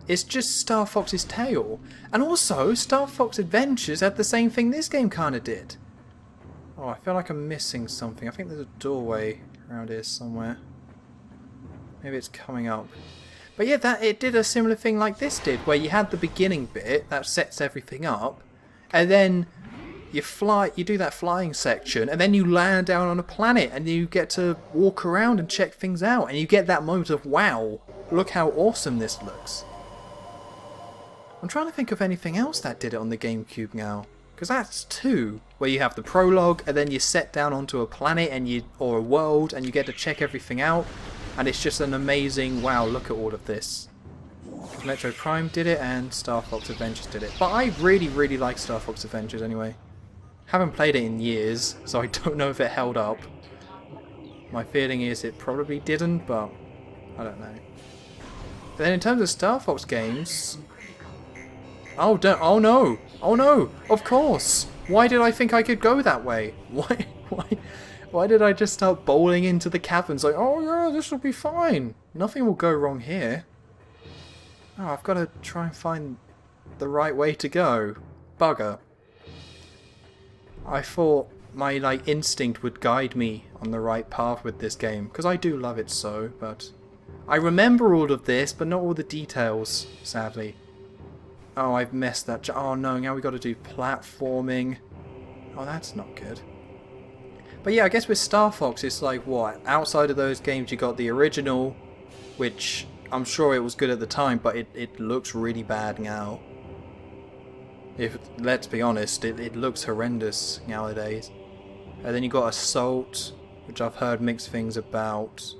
A: It's just Star Fox's Tale. And also, Star Fox Adventures had the same thing this game kind of did. Oh, I feel like I'm missing something. I think there's a doorway around here somewhere. Maybe it's coming up. But yeah, it did a similar thing like this did, where you had the beginning bit that sets everything up, and then you do that flying section, and then you land down on a planet, and you get to walk around and check things out, and you get that moment of, wow, look how awesome this looks. I'm trying to think of anything else that did it on the GameCube now, because that's 2, where you have the prologue, and then you set down onto a planet or a world, and you get to check everything out, and it's just an amazing, wow, look at all of this. Metroid Prime did it, and Star Fox Adventures did it. But I really, really like Star Fox Adventures anyway. Haven't played it in years, so I don't know if it held up. My feeling is it probably didn't, but I don't know. Then in terms of Star Fox games... Oh, oh no! Oh no! Of course! Why did I think I could go that way? Why did I just start bowling into the caverns like, oh yeah, this will be fine. Nothing will go wrong here. Oh, I've got to try and find the right way to go. Bugger. I thought my instinct would guide me on the right path with this game, because I do love it so, but I remember all of this, but not all the details, sadly. Oh, I've messed that. Oh no, now we've got to do platforming. Oh, that's not good. But yeah, I guess with Star Fox, it's like, what? Outside of those games, you got the original, which I'm sure it was good at the time, but it looks really bad now. Let's be honest, it looks horrendous nowadays. And then you got Assault, which I've heard mixed things about.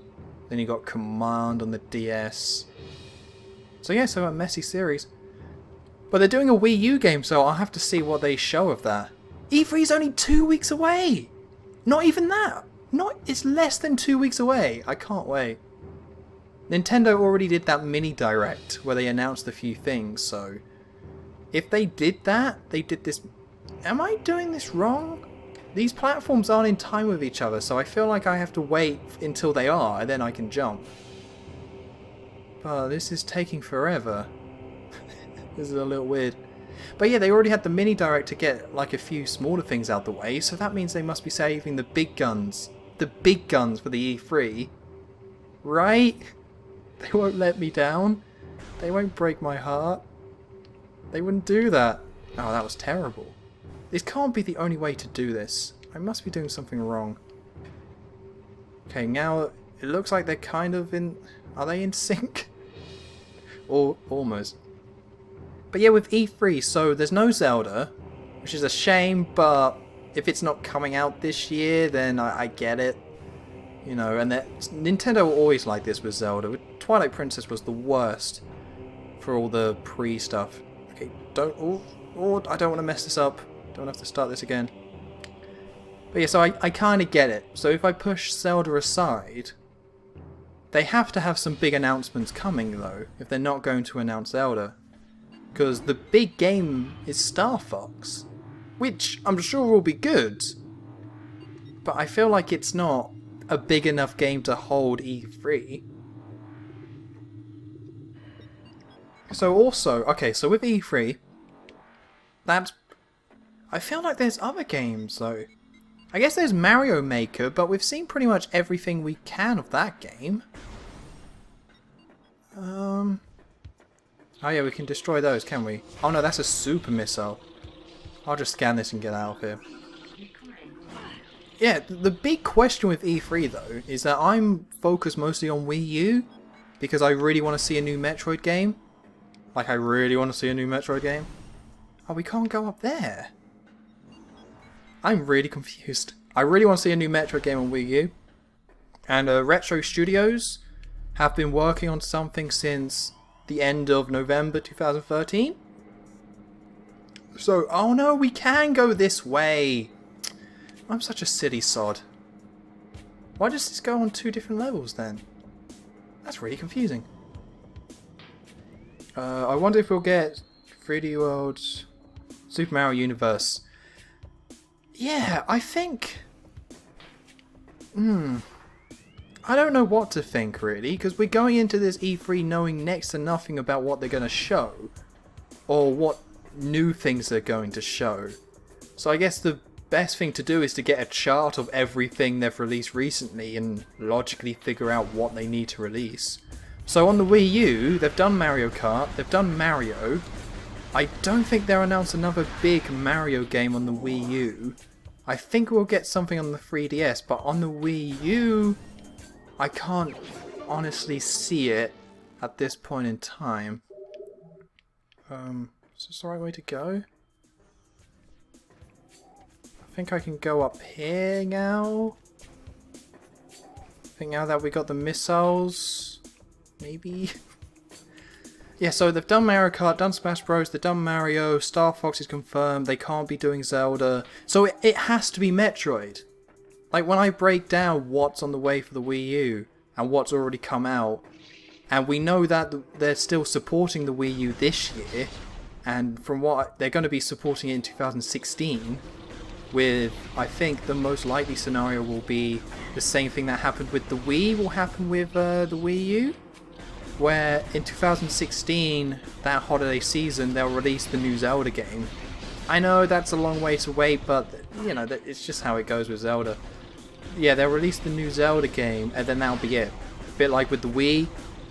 A: Then you got Command on the DS. So yeah, so a messy series. But they're doing a Wii U game, so I'll have to see what they show of that. E3's only 2 weeks away! Not even that! It's less than 2 weeks away. I can't wait. Nintendo already did that mini direct where they announced a few things, so if they did that, they did this... Am I doing this wrong? These platforms aren't in time with each other, so I feel like I have to wait until they are, and then I can jump. But this is taking forever. This is a little weird. But yeah, they already had the mini direct to get like a few smaller things out the way, so that means they must be saving the big guns. The big guns for the E3. Right? They won't let me down. They won't break my heart. They wouldn't do that. Oh, that was terrible. This can't be the only way to do this. I must be doing something wrong. Okay, now it looks like they're kind of in... Are they in sync? Or almost. But yeah, with E3, so there's no Zelda, which is a shame, but if it's not coming out this year, then I get it. You know, and Nintendo were always like this with Zelda. Twilight Princess was the worst for all the pre-stuff. Okay, don't... Oh, I don't want to mess this up. Don't have to start this again. But yeah, so I kind of get it. So if I push Zelda aside, they have to have some big announcements coming, though, if they're not going to announce Zelda. Because the big game is Star Fox, which I'm sure will be good, but I feel like it's not a big enough game to hold E3. So also, okay, so with E3, I feel like there's other games though. I guess there's Mario Maker, but we've seen pretty much everything we can of that game. Oh yeah, we can destroy those, can we? Oh no, that's a super missile. I'll just scan this and get out of here. Yeah, the big question with E3 though, is that I'm focused mostly on Wii U, because I really want to see a new Metroid game. Like, I really want to see a new Metroid game. Oh, we can't go up there. I'm really confused. I really want to see a new Metroid game on Wii U. And Retro Studios have been working on something since the end of November 2013. So, oh no, we can go this way. I'm such a silly sod. Why does this go on 2 different levels then? That's really confusing. I wonder if we'll get 3D World Super Mario Universe. Yeah, I think... I don't know what to think really, because we're going into this E3 knowing next to nothing about what they're going to show, or what new things they're going to show. So I guess the best thing to do is to get a chart of everything they've released recently and logically figure out what they need to release. So on the Wii U, they've done Mario Kart, they've done Mario. I don't think they'll announce another big Mario game on the Wii U. I think we'll get something on the 3DS, but on the Wii U... I can't honestly see it at this point in time. Is this the right way to go? I think I can go up here now. I think now that we got the missiles, maybe? Yeah, so they've done Mario Kart, done Smash Bros, they've done Mario, Star Fox is confirmed, they can't be doing Zelda. So it has to be Metroid. Like, when I break down what's on the way for the Wii U, and what's already come out, And we know that they're still supporting the Wii U this year, and from what they're going to be supporting it in 2016, with, I think the most likely scenario will be the same thing that happened with the Wii will happen with the Wii U, where in 2016, that holiday season, they'll release the new Zelda game. I know that's a long way to wait, but you know, it's just how it goes with Zelda. Yeah, they'll release the new Zelda game, and then that'll be it. A bit like with the Wii,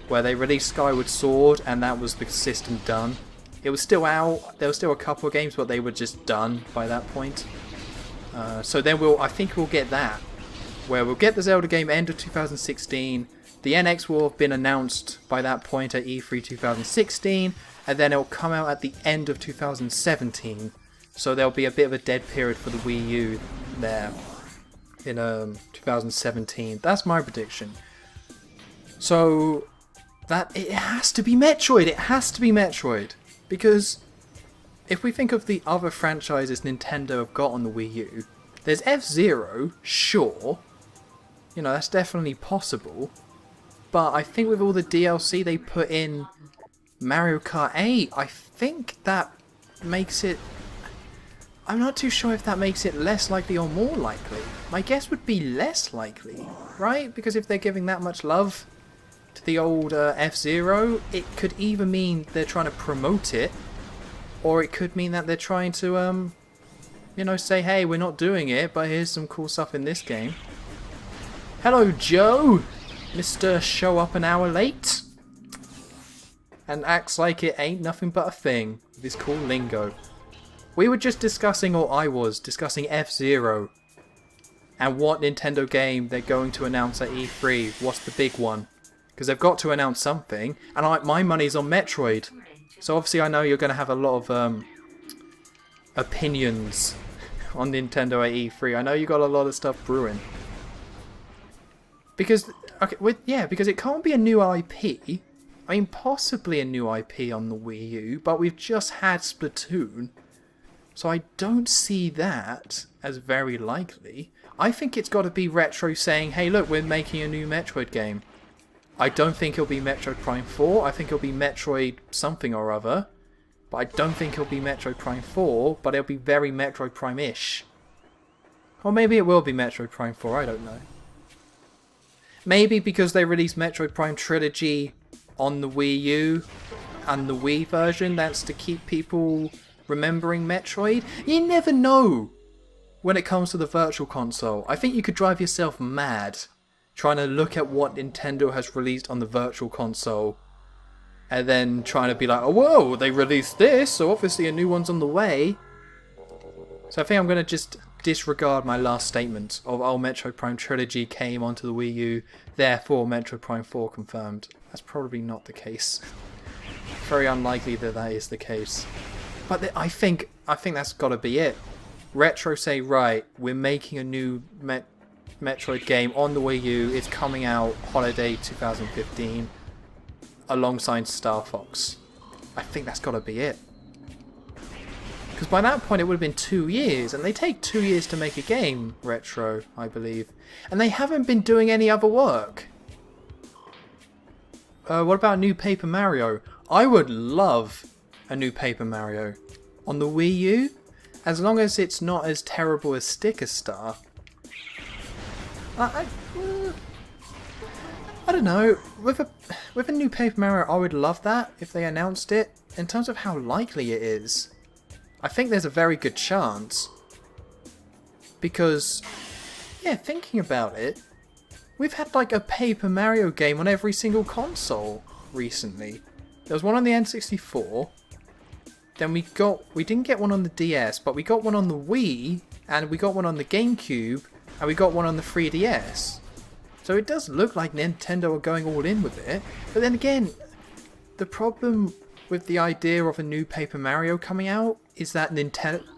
A: where they released Skyward Sword, and that was the system done. It was still out, there were still a couple of games, but they were just done by that point. So then I think we'll get that, where we'll get the Zelda game end of 2016, the NX will have been announced by that point at E3 2016, and then it'll come out at the end of 2017, so there'll be a bit of a dead period for the Wii U there in 2017. That's my prediction. So that it has to be Metroid. It has to be Metroid, because if we think of the other franchises Nintendo have got on the Wii U, there's F-Zero, sure, you know, that's definitely possible, but I think with all the DLC they put in Mario Kart 8, I think that makes it... I'm not too sure if that makes it less likely or more likely. My guess would be less likely, right? Because if they're giving that much love to the old F-Zero, it could either mean they're trying to promote it, or it could mean that they're trying to, you know, say, hey, we're not doing it, but here's some cool stuff in this game. Hello, Joe! Mr. Show Up an Hour Late. And acts like it ain't nothing but a thing with his cool lingo. We were just discussing, or I was, discussing F-Zero. And what Nintendo game they're going to announce at E3. What's the big one? Because they've got to announce something. And my money's on Metroid. So obviously I know you're going to have a lot of opinions on Nintendo at E3. I know you got a lot of stuff brewing. Because, okay, because it can't be a new IP. I mean, possibly a new IP on the Wii U, but we've just had Splatoon. So I don't see that as very likely. I think it's got to be Retro saying, hey look, we're making a new Metroid game. I don't think it'll be Metroid Prime 4, I think it'll be Metroid something or other. But I don't think it'll be Metroid Prime 4, but it'll be very Metroid Prime-ish. Or maybe it will be Metroid Prime 4, I don't know. Maybe because they released Metroid Prime Trilogy on the Wii U and the Wii version, that's to keep people remembering Metroid. You never know when it comes to the Virtual Console. I think you could drive yourself mad trying to look at what Nintendo has released on the Virtual Console and then trying to be like, oh whoa, they released this, so obviously a new one's on the way. So I think I'm going to just disregard my last statement of, oh, Metroid Prime Trilogy came onto the Wii U, therefore Metroid Prime 4 confirmed. That's probably not the case. Very unlikely that that is the case. But I think that's got to be it. Retro say, right, we're making a new Metroid game on the Wii U. It's coming out holiday 2015 alongside Star Fox. I think that's got to be it. Because by that point it would have been 2 years, and they take 2 years to make a game, Retro, I believe. And they haven't been doing any other work. What about new Paper Mario? I would love a new Paper Mario on the Wii U, as long as it's not as terrible as Sticker Star. I don't know. With a new Paper Mario, I would love that if they announced it. In terms of how likely it is, I think there's a very good chance. Because, yeah, thinking about it, we've had like a Paper Mario game on every single console recently. There was one on the N64. Then we didn't get one on the DS, but we got one on the Wii, and we got one on the GameCube, and we got one on the 3DS. So it does look like Nintendo are going all in with it. But then again, the problem with the idea of a new Paper Mario coming out is that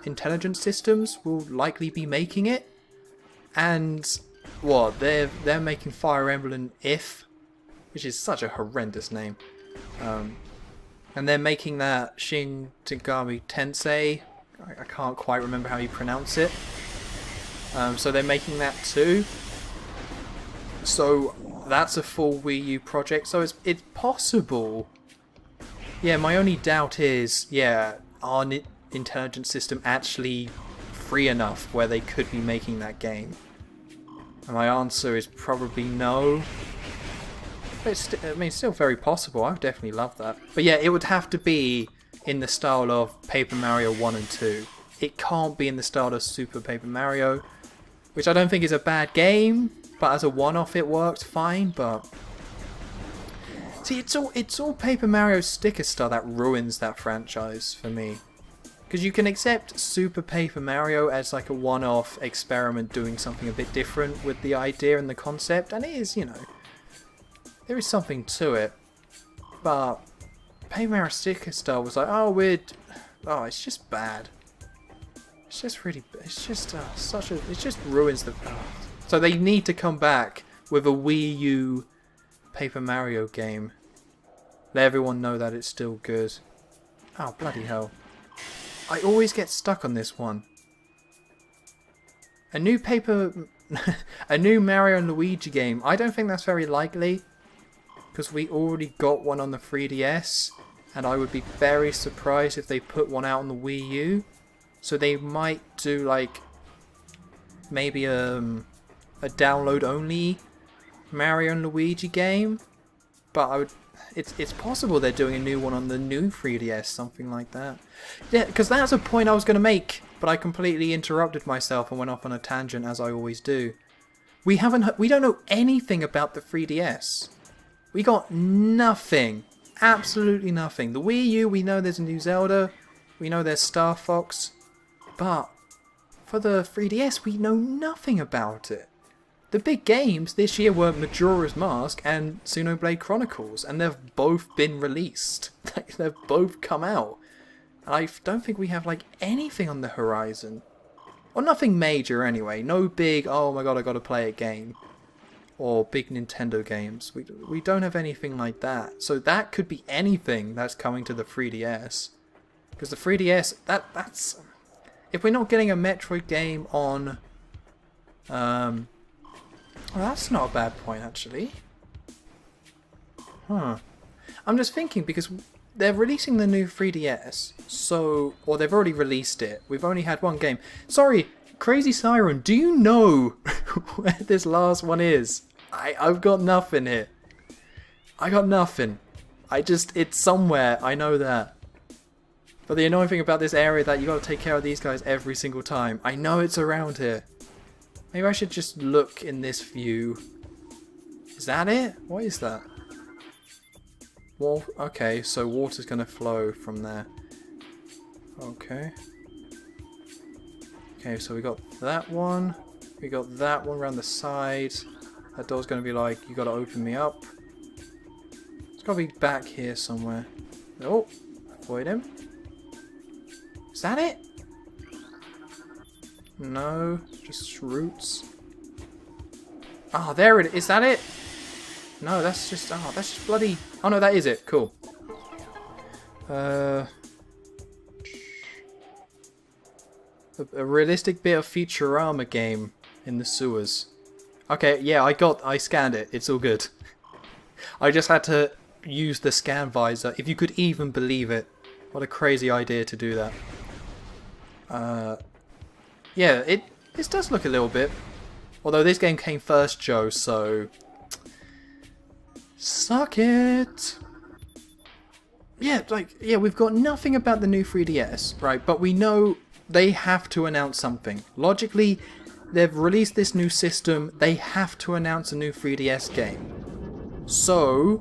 A: Intelligent Systems will likely be making it. And what, they're making Fire Emblem If, which is such a horrendous name. And they're making that Shin Megami Tensei. I can't quite remember how you pronounce it. So they're making that too. So that's a full Wii U project, so it's possible. Yeah, my only doubt is, yeah, are intelligent system actually free enough where they could be making that game? And my answer is probably no. But it's still very possible. I would definitely love that. But yeah, it would have to be in the style of Paper Mario 1 and 2. It can't be in the style of Super Paper Mario, which I don't think is a bad game, but as a one-off it works fine. But see, it's all Paper Mario sticker style that ruins that franchise for me. Because you can accept Super Paper Mario as like a one-off experiment doing something a bit different with the idea and the concept, and it is, you know, there is something to it. But Paper Mario sticker style was like, oh, it's just bad. It's just really, it's just it just ruins the. So they need to come back with a Wii U Paper Mario game. Let everyone know that it's still good. Oh, bloody hell. I always get stuck on this one. A new a new Mario and Luigi game. I don't think that's very likely, because we already got one on the 3DS, and I would be very surprised if they put one out on the Wii U. So they might do like maybe a download only Mario and Luigi game, but it's possible they're doing a new one on the new 3DS, something like that. Yeah, because that's a point I was going to make, but I completely interrupted myself and went off on a tangent, as I always do. We don't know anything about the 3DS. We got nothing, absolutely nothing. The Wii U, we know there's a new Zelda, we know there's Star Fox, but for the 3DS, we know nothing about it. The big games this year were Majora's Mask and Xenoblade Chronicles, and they've both been released. They've both come out. And I don't think we have like anything on the horizon. Or nothing major anyway. No big, oh my god, I gotta play a game. Or big Nintendo games. We don't have anything like that. So that could be anything that's coming to the 3DS. Because the 3DS, that's... If we're not getting a Metroid game on... Well, that's not a bad point, actually. Huh. I'm just thinking, because they're releasing the new 3DS, so... Or they've already released it. We've only had one game. Sorry, Crazy Siren, do you know where this last one is? I've got nothing here. I got nothing. It's somewhere, I know that. But the annoying thing about this area that you got to take care of these guys every single time. I know it's around here. Maybe I should just look in this view. Is that it? What is that? Well, okay, so water's gonna flow from there. Okay. Okay, so we got that one. We got that one around the side. That door's gonna be like, you gotta open me up. It's gotta be back here somewhere. Oh, avoid him. Is that it? No, just roots. Ah, there it is. Is that it? No, that's just bloody... Oh no, that is it. Cool. A realistic bit of Futurama game in the sewers. Okay, yeah, I scanned it. It's all good. I just had to use the scan visor, if you could even believe it. What a crazy idea to do that. Yeah, this does look a little bit. Although this game came first, Joe, so... Suck it! Yeah, we've got nothing about the new 3DS, right? But we know they have to announce something. Logically, they've released this new system, they have to announce a new 3DS game. So,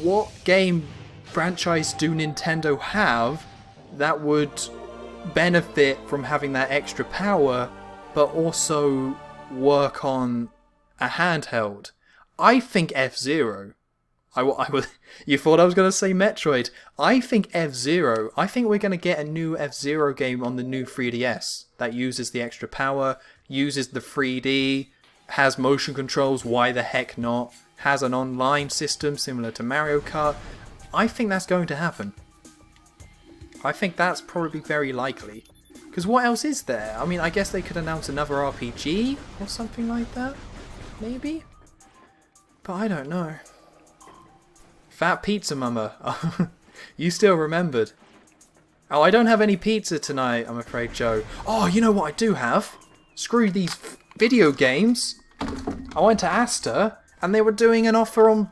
A: what game franchise do Nintendo have that would benefit from having that extra power, but also work on a handheld? I think F-Zero. You thought I was going to say Metroid. I think F-Zero. I think we're going to get a new F-Zero game on the new 3DS that uses the extra power, uses the 3D, has motion controls, why the heck not, has an online system similar to Mario Kart. I think that's going to happen. I think that's probably very likely. Because what else is there? I mean, I guess they could announce another RPG or something like that? Maybe? But I don't know. Fat Pizza Mama. You still remembered. Oh, I don't have any pizza tonight, I'm afraid, Joe. Oh, you know what I do have? Screw these video games. I went to Asda and they were doing an offer on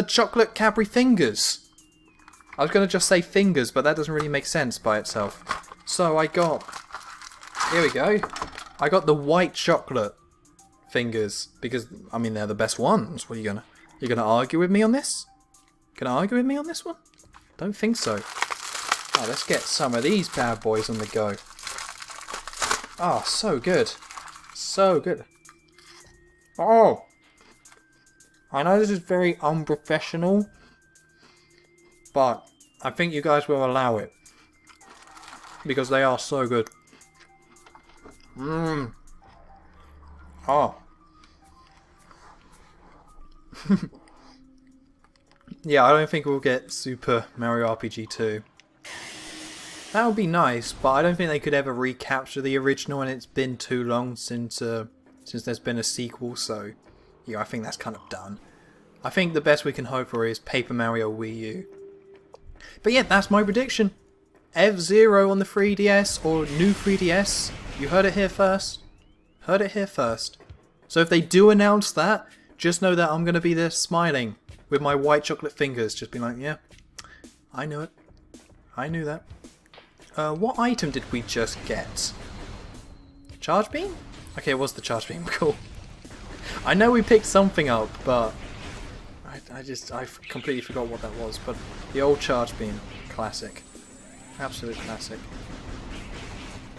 A: chocolate Cadbury fingers. I was going to just say fingers, but that doesn't really make sense by itself. So I got... Here we go. I got the white chocolate fingers because, I mean, they're the best ones. What are you gonna... You're gonna argue with me on this? Gonna argue with me on this one? Don't think so. Oh, let's get some of these bad boys on the go. Oh, so good. So good. Oh! I know this is very unprofessional, but I think you guys will allow it. Because they are so good. Mmm. Oh. Yeah, I don't think we'll get Super Mario RPG 2. That would be nice, but I don't think they could ever recapture the original, and it's been too long since there's been a sequel, so yeah, I think that's kind of done. I think the best we can hope for is Paper Mario Wii U. But yeah, that's my prediction. F-Zero on the 3DS, or new 3DS. You heard it here first. Heard it here first. So if they do announce that, just know that I'm going to be there smiling with my white chocolate fingers. Just being like, yeah, I knew it. I knew that. What item did we just get? Charge beam? Okay, it was the charge beam. Cool. I know we picked something up, but I completely forgot what that was. But the old charge beam, classic. Absolute classic.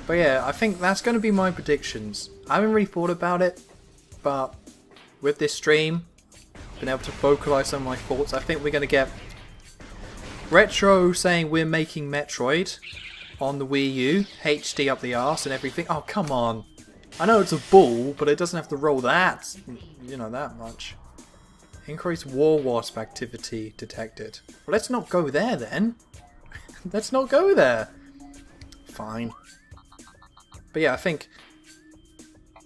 A: But yeah, I think that's going to be my predictions. I haven't really thought about it, but with this stream, been able to vocalize some of my thoughts. I think we're going to get Retro saying we're making Metroid on the Wii U, HD up the arse and everything. Oh, come on. I know it's a ball, but it doesn't have to roll that, you know, that much. Increased war wasp activity detected. Well, let's not go there then. Let's not go there. Fine. But yeah, I think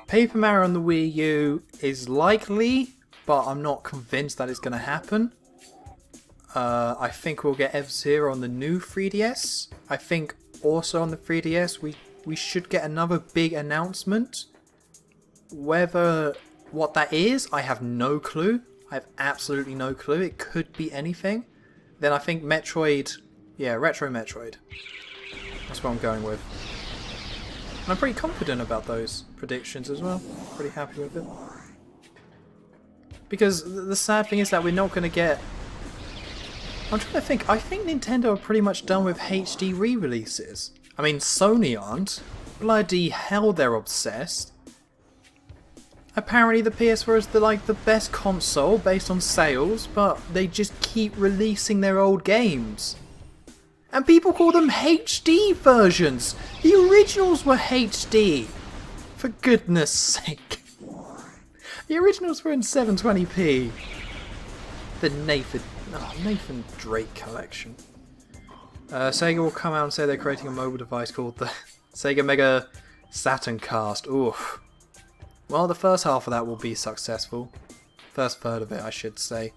A: Paper Mario on the Wii U is likely, but I'm not convinced that it's going to happen. I think we'll get F-Zero on the new 3DS. I think also on the 3DS we should get another big announcement. Whether what that is, I have no clue. I have absolutely no clue. It could be anything. Then I think Metroid, yeah, Retro Metroid. That's what I'm going with. And I'm pretty confident about those predictions as well. Pretty happy with it. Because the sad thing is that we're not going to get... I'm trying to think. I think Nintendo are pretty much done with HD re-releases. I mean, Sony aren't. Bloody hell, they're obsessed. Apparently the PS4 is the best console based on sales, but they just keep releasing their old games. And people call them HD versions. The originals were HD. For goodness sake. The originals were in 720p. The Nathan Drake collection. Sega will come out and say they're creating a mobile device called the Sega Mega Saturn Cast. Oof. Well, the first half of that will be successful. First third of it, I should say.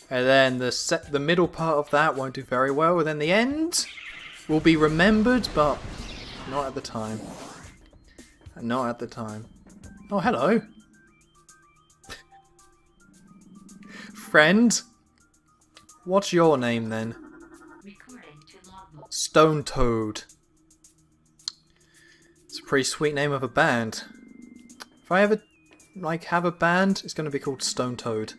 A: And then the middle part of that won't do very well. And then the end will be remembered, but not at the time. Not at the time. Oh, hello. Friend. What's your name then? Stone Toad. It's a pretty sweet name of a band. If I ever have a band, it's going to be called Stone Toad.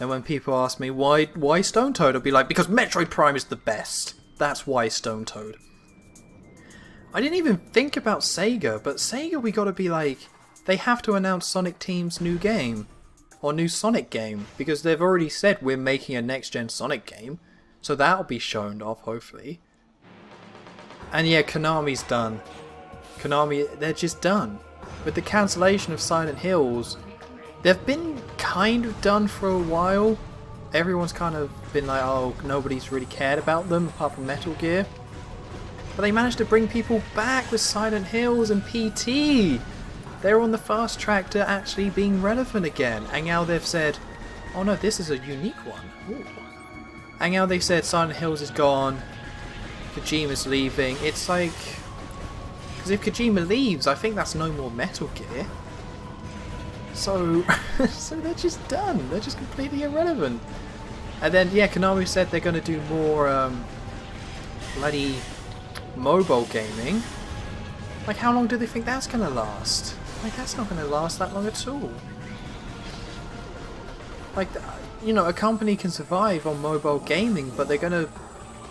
A: And when people ask me why Stone Toad, I'll be like, because Metroid Prime is the best. That's why Stone Toad. I didn't even think about Sega, but Sega we got to be like, they have to announce Sonic Team's new game. Or new Sonic game, because they've already said we're making a next-gen Sonic game, so that'll be shown off, hopefully. And yeah, Konami's done. Konami, they're just done. With the cancellation of Silent Hills, they've been kind of done for a while. Everyone's kind of been like, oh, nobody's really cared about them, apart from Metal Gear. But they managed to bring people back with Silent Hills and PT. They're on the fast track to actually being relevant again. And now they've said, oh no, this is a unique one. Ooh. And now they said Silent Hills is gone, Kojima's leaving. It's like... because if Kojima leaves, I think that's no more Metal Gear. So, so they're just done. They're just completely irrelevant. And then, yeah, Konami said they're going to do more bloody mobile gaming. Like, how long do they think that's going to last? Like, that's not going to last that long at all. Like, you know, a company can survive on mobile gaming, but they're going to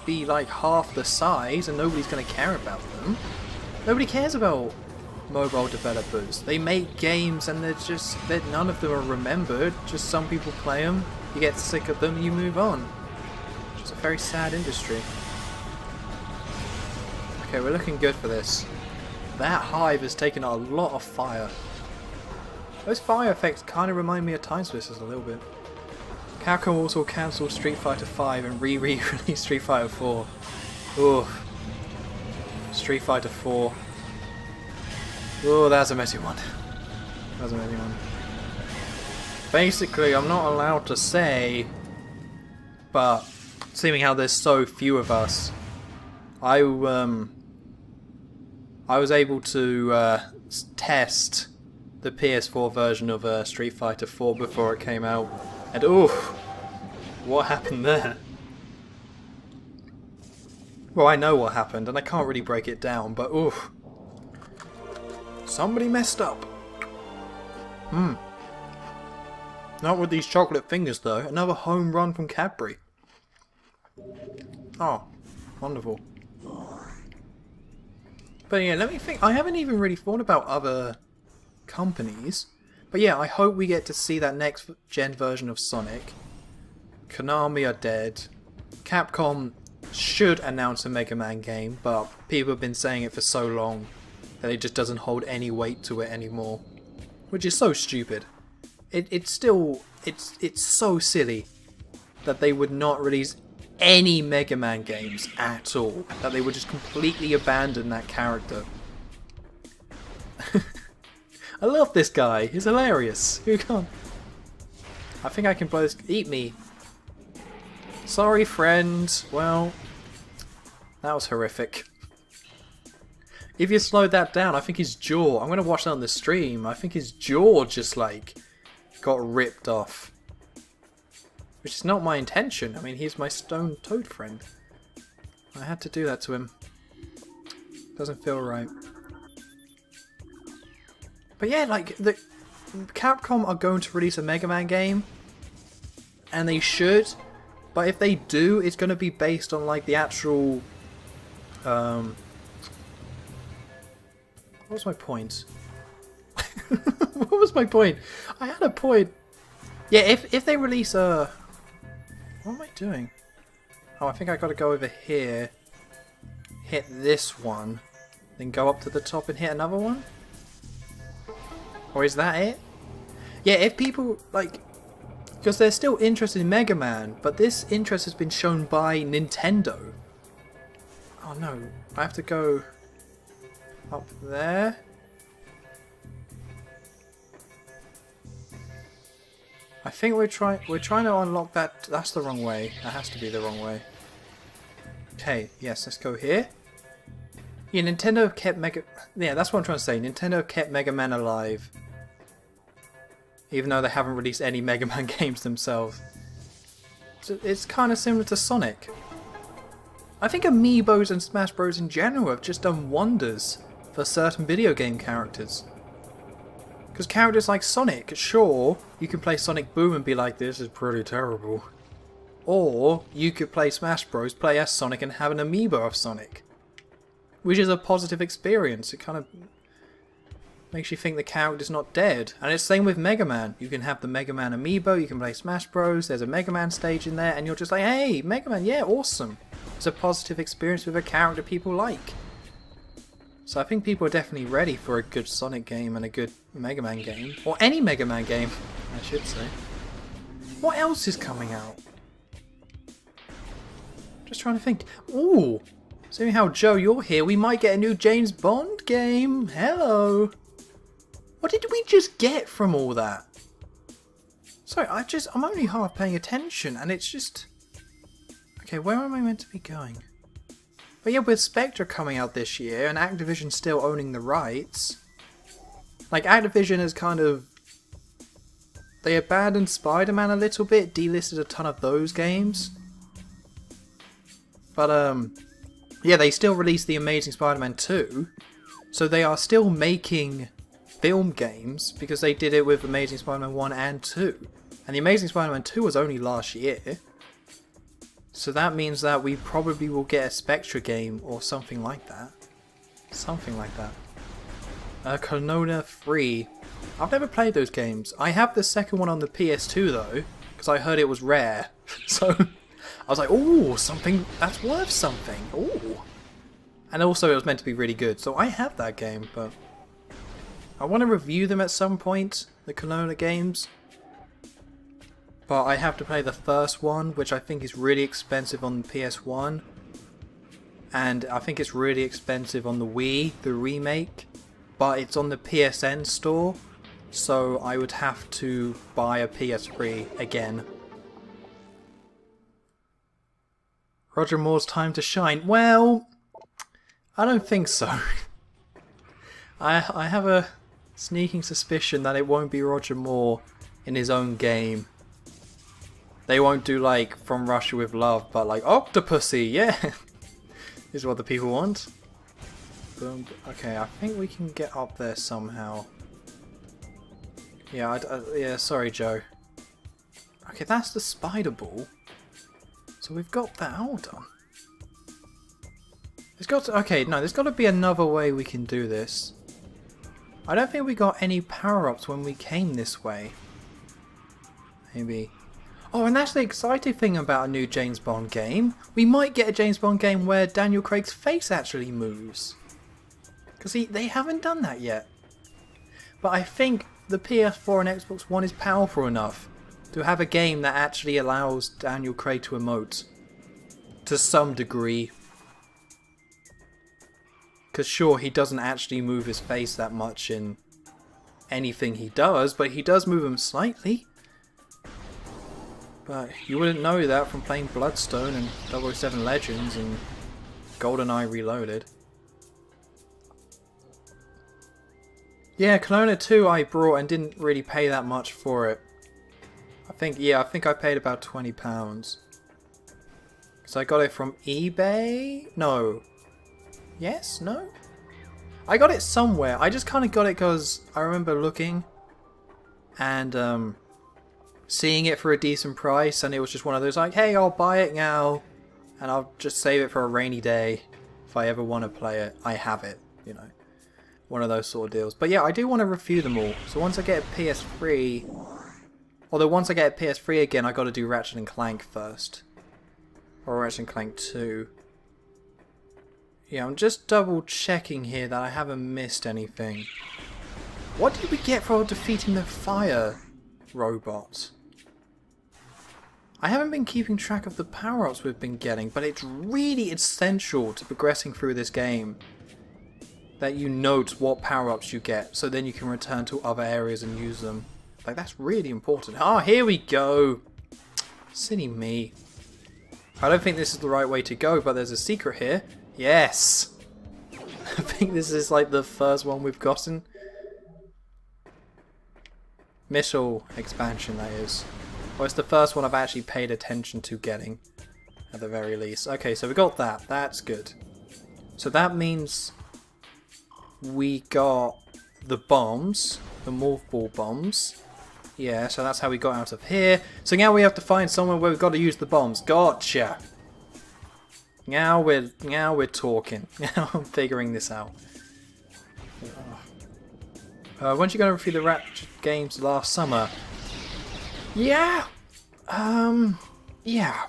A: be like half the size and nobody's going to care about them. Nobody cares about mobile developers. They make games and none of them are remembered. Just some people play them, you get sick of them, you move on. It's a very sad industry. Okay, we're looking good for this. That hive has taken a lot of fire. Those fire effects kind of remind me of Time Splitters a little bit. Capcom also cancelled Street Fighter V and re-released Street Fighter 4. Oof. Street Fighter 4. Oh, that's a messy one. That's a messy one. Basically, I'm not allowed to say, but seeing how there's so few of us, I was able to test the PS4 version of Street Fighter 4 before it came out, and oof, what happened there? Well, I know what happened, and I can't really break it down, but oof. Somebody messed up. Not with these chocolate fingers, though. Another home run from Cadbury. Oh, wonderful. But yeah, let me think. I haven't even really thought about other companies. But yeah, I hope we get to see that next gen version of Sonic. Konami are dead. Capcom should announce a Mega Man game, but people have been saying it for so long that it just doesn't hold any weight to it anymore. Which is so stupid. It's so silly that they would not release any Mega Man games at all. That they would just completely abandon that character. I love this guy. He's hilarious. Who can't? I think I can blow this. Eat me. Sorry, friend. Well, that was horrific. If you slowed that down, I think his jaw... I'm going to watch that on the stream. I think his jaw just, like, got ripped off. Which is not my intention. I mean, he's my stone toad friend. I had to do that to him. Doesn't feel right. But yeah, like, the Capcom are going to release a Mega Man game. And they should. But if they do, it's going to be based on, like, the actual... What was my point? What was my point? I had a point. Yeah, if they release a... What am I doing? Oh, I think I got to go over here. Hit this one. Then go up to the top and hit another one? Or is that it? Yeah, if people, like... Because they're still interested in Mega Man, but this interest has been shown by Nintendo. Oh no, I have to go up there. I think we're trying to unlock that. That's the wrong way. That has to be the wrong way. Okay, yes, let's go here. Yeah, Nintendo kept Yeah, that's what I'm trying to say. Nintendo kept Mega Man alive. Even though they haven't released any Mega Man games themselves. So it's kind of similar to Sonic. I think Amiibos and Smash Bros in general have just done wonders for certain video game characters. Because characters like Sonic, sure, you can play Sonic Boom and be like, this is pretty terrible. Or you could play Smash Bros, play as Sonic and have an Amiibo of Sonic. Which is a positive experience. It kind of makes you think the character's not dead. And it's the same with Mega Man. You can have the Mega Man Amiibo, you can play Smash Bros, there's a Mega Man stage in there, and you're just like, hey, Mega Man, yeah, awesome. It's a positive experience with a character people like. So I think people are definitely ready for a good Sonic game and a good Mega Man game. Or any Mega Man game, I should say. What else is coming out? Just trying to think. Ooh! Seeing how, Joe, you're here, we might get a new James Bond game. Hello! What did we just get from all that? Sorry, I'm only half paying attention, and it's just... Okay, where am I meant to be going? But yeah, with Spectre coming out this year, and Activision still owning the rights... Like, Activision has kind of... They abandoned Spider-Man a little bit, delisted a ton of those games. But, yeah, they still released The Amazing Spider-Man 2. So they are still making film games, because they did it with Amazing Spider-Man 1 and 2. And The Amazing Spider-Man 2 was only last year. So that means that we probably will get a Spectre game or something like that. Something like that. Canona 3. I've never played those games. I have the second one on the PS2 though, because I heard it was rare. So I was like, ooh, something that's worth something. Ooh. And also it was meant to be really good. So I have that game, but I want to review them at some point, the Canona games. But I have to play the first one, which I think is really expensive on the PS1. And I think it's really expensive on the Wii, the remake. But it's on the PSN store, so I would have to buy a PS3 again. Roger Moore's time to shine. Well, I don't think so. I have a sneaking suspicion that it won't be Roger Moore in his own game. They won't do like From Russia with Love, but like Octopussy, yeah! Is what the people want. Boom. Okay, I think we can get up there somehow. Yeah, yeah, sorry Joe. Okay, that's the spider ball. So we've got that, hold on. There's got to, okay, no, there's got to be another way we can do this. I don't think we got any power-ups when we came this way. Maybe. Oh, and that's the exciting thing about a new James Bond game. We might get a James Bond game where Daniel Craig's face actually moves. Because they haven't done that yet. But I think the PS4 and Xbox One is powerful enough to have a game that actually allows Daniel Craig to emote. To some degree. Because sure, he doesn't actually move his face that much in anything he does, but he does move him slightly. But you wouldn't know that from playing Bloodstone and 007 Legends and GoldenEye Reloaded. Yeah, Canona 2 I brought and didn't really pay that much for it. I think I paid about £20. So I got it from eBay? No. Yes? No? I got it somewhere. I just kind of got it because I remember looking and seeing it for a decent price, and it was just one of those like, hey, I'll buy it now and I'll just save it for a rainy day if I ever want to play it. I have it, you know. One of those sort of deals. But yeah, I do want to review them all. So once I get a PS3... Although once I get a PS3 again, I got to do Ratchet & Clank first. Or Ratchet & Clank 2. Yeah, I'm just double checking here that I haven't missed anything. What did we get for defeating the fire robot? I haven't been keeping track of the power-ups we've been getting, but it's really essential to progressing through this game that you note what power-ups you get, so then you can return to other areas and use them. Like, that's really important. Ah, here we go! Silly me. I don't think this is the right way to go, but there's a secret here. Yes! I think this is like the first one we've gotten. Missile expansion, that is. Well, it's the first one I've actually paid attention to getting, at the very least. Okay, so we got that. That's good. So that means we got the bombs, the morph ball bombs. Yeah, so that's how we got out of here. So now we have to find somewhere where we've got to use the bombs. Gotcha! Now we're talking. Now I'm figuring this out. Weren't you going to review the Ratchet games last summer? Yeah! Yeah.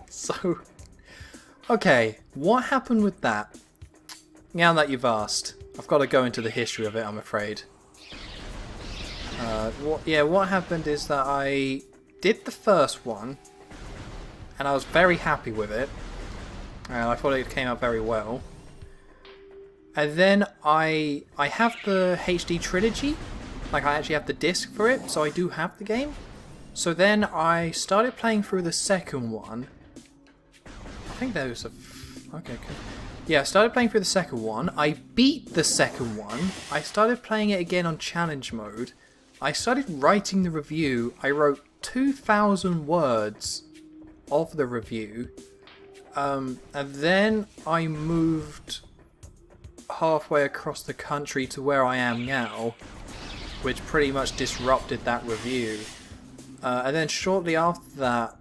A: So, okay, what happened with that? Now that you've asked, I've got to go into the history of it, I'm afraid. What happened is that I did the first one, and I was very happy with it. I thought it came out very well. And then I have the HD trilogy, Like, I actually have the disc for it, so I do have the game. So then I started playing through the second one. I think there was a... Okay, cool. Yeah, I started playing through the second one. I beat the second one. I started playing it again on challenge mode. I started writing the review. I wrote 2,000 words of the review. And then I moved halfway across the country to where I am now, which pretty much disrupted that review. And then shortly after that,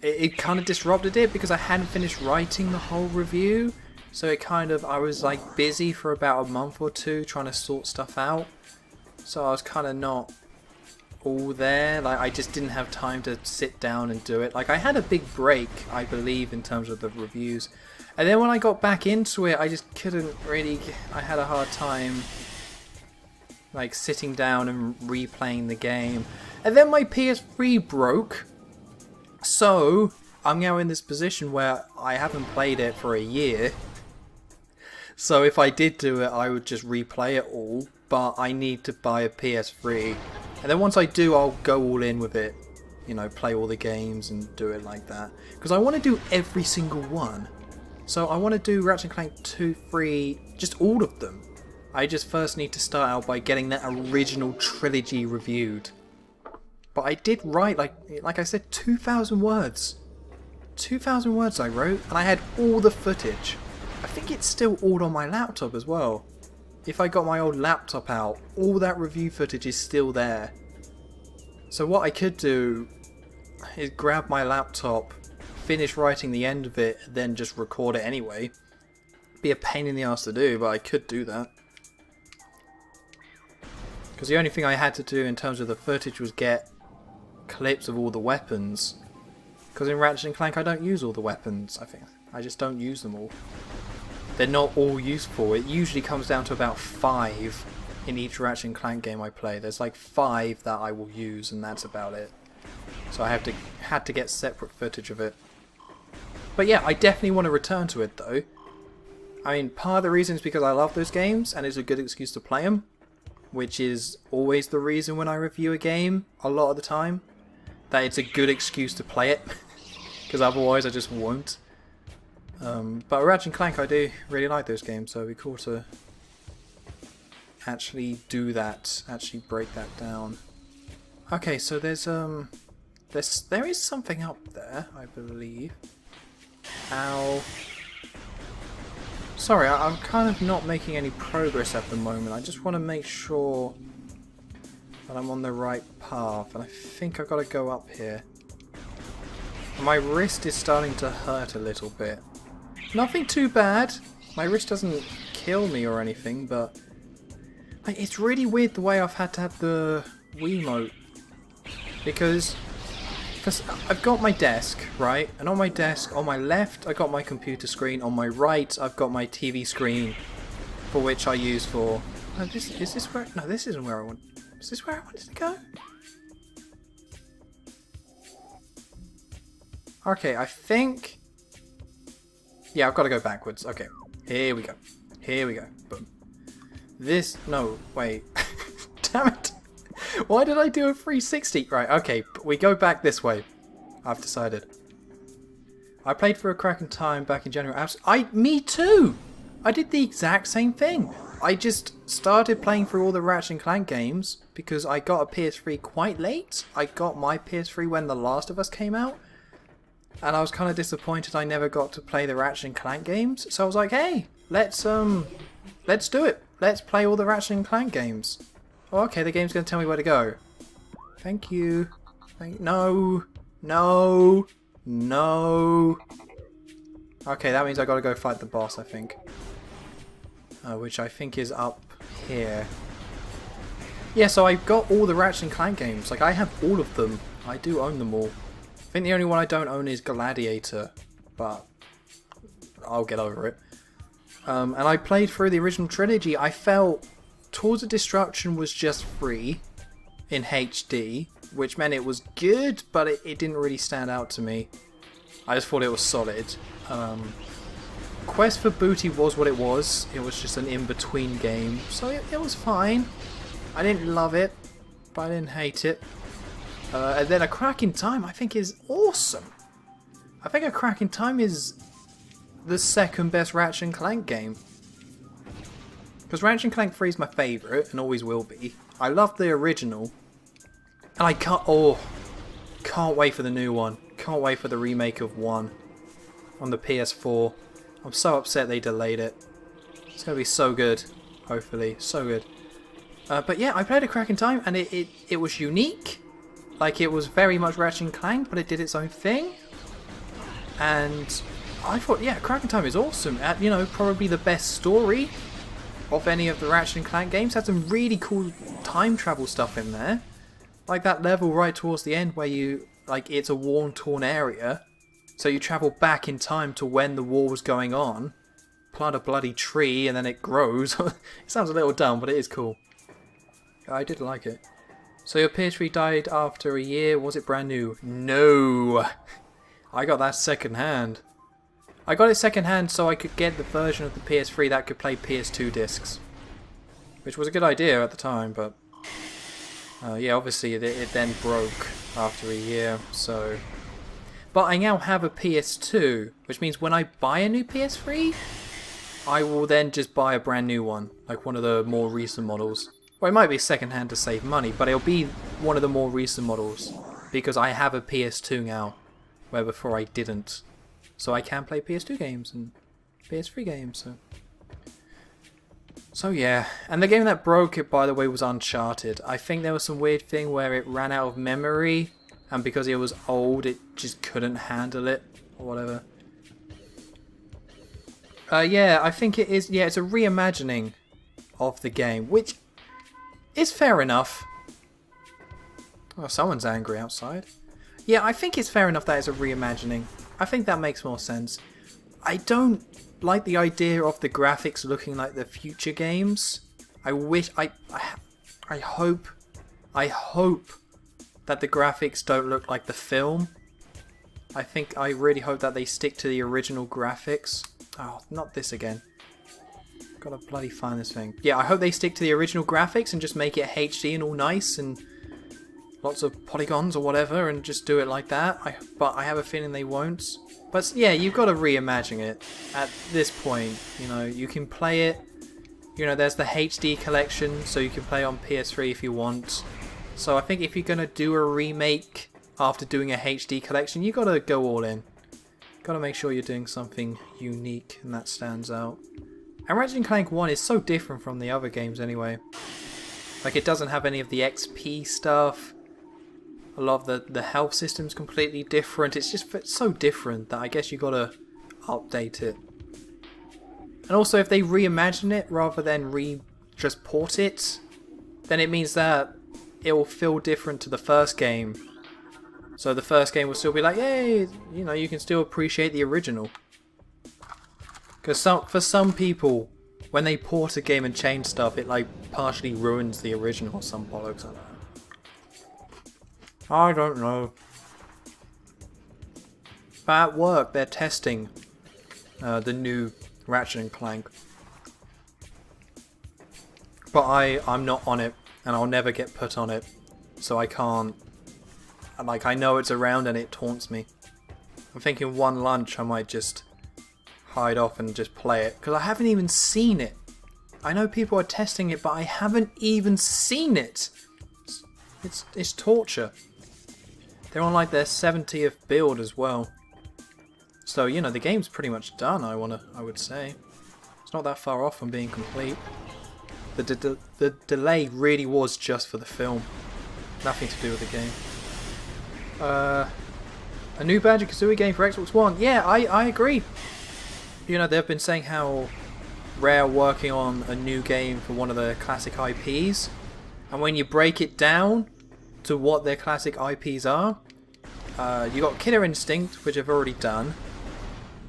A: it kind of disrupted it because I hadn't finished writing the whole review. So it kind of, I was like busy for about a month or two trying to sort stuff out. So I was kind of not all there. Like, I just didn't have time to sit down and do it. Like, I had a big break, I believe, in terms of the reviews. And then when I got back into it, I just couldn't really, I had a hard time like sitting down and replaying the game. And then my PS3 broke. So I'm now in this position where I haven't played it for a year. So if I did do it, I would just replay it all. But I need to buy a PS3. And then once I do, I'll go all in with it. You know, play all the games and do it like that. Because I want to do every single one. So I want to do Ratchet & Clank 2, 3, just all of them. I just first need to start out by getting that original trilogy reviewed. But I did write, like I said, 2,000 words. 2,000 words I wrote, and I had all the footage. I think it's still all on my laptop as well. If I got my old laptop out, all that review footage is still there. So what I could do is grab my laptop, finish writing the end of it, then just record it anyway. Be a pain in the ass to do, but I could do that. Because the only thing I had to do in terms of the footage was get clips of all the weapons. Because in Ratchet & Clank I don't use all the weapons, I think. I just don't use them all. They're not all useful. It usually comes down to about 5 in each Ratchet & Clank game I play. There's like 5 that I will use, and that's about it. So I had to get separate footage of it. But yeah, I definitely want to return to it though. I mean, part of the reason is because I love those games and it's a good excuse to play them. Which is always the reason when I review a game, a lot of the time. That it's a good excuse to play it. Because otherwise I just won't. But Ratchet & Clank, I do really like those games, so it'd be cool to actually do that, actually break that down. Okay, so there is something up there, I believe. Ow. Sorry, I'm kind of not making any progress at the moment. I just want to make sure that I'm on the right path, and I think I've got to go up here. And my wrist is starting to hurt a little bit. Nothing too bad. My wrist doesn't kill me or anything, but it's really weird the way I've had to have the Wiimote. Because I've got my desk, right? And on my desk, on my left, I got my computer screen. On my right, I've got my TV screen, for which I use for... Oh, is this where... No, this isn't where I want... Is this where I wanted to go? Okay, I think... Yeah, I've got to go backwards. Okay, here we go. Here we go. Boom. This... No, wait. Damn it. Why did I do a 360? Right, okay, we go back this way. I've decided. I played for a cracking time back in January. Me too! I did the exact same thing. I just started playing through all the Ratchet & Clank games because I got a PS3 quite late. I got my PS3 when The Last of Us came out. And I was kind of disappointed I never got to play the Ratchet & Clank games. So I was like, hey, let's do it. Let's play all the Ratchet & Clank games. Oh, okay, the game's going to tell me where to go. Thank you. No. No. No. Okay, that means I got to go fight the boss, I think. Which I think is up here. Yeah, so I've got all the Ratchet & Clank games. Like, I have all of them. I do own them all. I think the only one I don't own is Gladiator. But I'll get over it. And I played through the original trilogy. I felt Tours of Destruction was just free in HD, which meant it was good, but it didn't really stand out to me. I just thought it was solid. Quest for Booty was what it was. It was just an in-between game, so it was fine. I didn't love it, but I didn't hate it. And then A Crack in Time I think is awesome. I think A Crack in Time is the second best Ratchet & Clank game. Because Ratchet & Clank 3 is my favourite, and always will be. I love the original. And I can't wait for the new one. Can't wait for the remake of 1 on the PS4. I'm so upset they delayed it. It's going to be so good, hopefully. So good. But yeah, I played A Crack in Time, and it was unique. Like, it was very much Ratchet & Clank, but it did its own thing. And I thought, yeah, A Crack in Time is awesome. You know, probably the best story of any of the Ratchet & Clank games. Had some really cool time travel stuff in there. Like that level right towards the end where you, like, it's a war-torn area. So you travel back in time to when the war was going on. Plant a bloody tree and then it grows. It sounds a little dumb, but it is cool. I did like it. So your PS3 died after a year. Was it brand new? No! I got that second hand. I got it second hand so I could get the version of the PS3 that could play PS2 discs. Which was a good idea at the time, but... yeah, obviously it then broke after a year, so... But I now have a PS2, which means when I buy a new PS3, I will then just buy a brand new one, like one of the more recent models. Well, it might be second hand to save money, but it'll be one of the more recent models, because I have a PS2 now, where before I didn't. So I can play PS2 games and PS3 games, So yeah, and the game that broke it, by the way, was Uncharted. I think there was some weird thing where it ran out of memory, and because it was old, it just couldn't handle it, or whatever. Yeah, I think it is, yeah, it's a reimagining of the game, which is fair enough. Oh, someone's angry outside. Yeah, I think it's fair enough that it's a reimagining. I think that makes more sense. I don't like the idea of the graphics looking like the future games. I wish I hope that the graphics don't look like the film. I really hope that they stick to the original graphics. Oh, not this again. Gotta bloody find this thing. Yeah, I hope they stick to the original graphics and just make it HD and all nice and lots of polygons or whatever and just do it like that. But I have a feeling they won't. But yeah, you've got to reimagine it at this point. You know, you can play it. You know, there's the HD collection, so you can play on PS3 if you want. So I think if you're going to do a remake after doing a HD collection, you got to go all in. Got to make sure you're doing something unique and that stands out. And Ratchet & Clank 1 is so different from the other games anyway. Like, it doesn't have any of the XP stuff. A lot of the health system's completely different. It's just so different that I guess you gotta update it. And also, if they reimagine it rather than just port it, then it means that it will feel different to the first game. So the first game will still be like, hey, you know, you can still appreciate the original. Because for some people, when they port a game and change stuff, it like partially ruins the original or some bollocks. I don't know. But at work, they're testing the new Ratchet & Clank. But I'm not on it, and I'll never get put on it. So I can't... Like, I know it's around and it taunts me. I'm thinking one lunch I might just hide off and just play it. Because I haven't even seen it. I know people are testing it, but I haven't even seen it. It's torture. They're on like their 70th build as well. So, you know, the game's pretty much done, I would say. It's not that far off from being complete. The delay really was just for the film. Nothing to do with the game. A new Banjo-Kazooie game for Xbox One. Yeah, I agree. You know, they've been saying how Rare working on a new game for one of their classic IPs. And when you break it down to what their classic IPs are, you got Killer Instinct, which I've already done.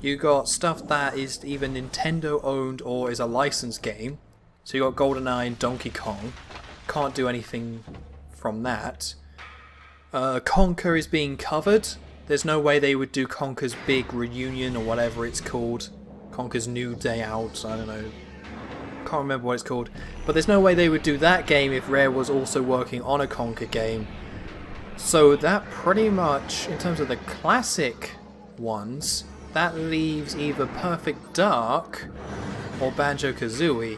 A: You got stuff that is either Nintendo owned or is a licensed game. So you got GoldenEye and Donkey Kong. Can't do anything from that. Conker is being covered. There's no way they would do Conker's big reunion or whatever it's called. Conker's New Day Out, I don't know. can't remember what it's called. But there's no way they would do that game if Rare was also working on a Conker game. So that pretty much, in terms of the classic ones, that leaves either Perfect Dark or Banjo-Kazooie.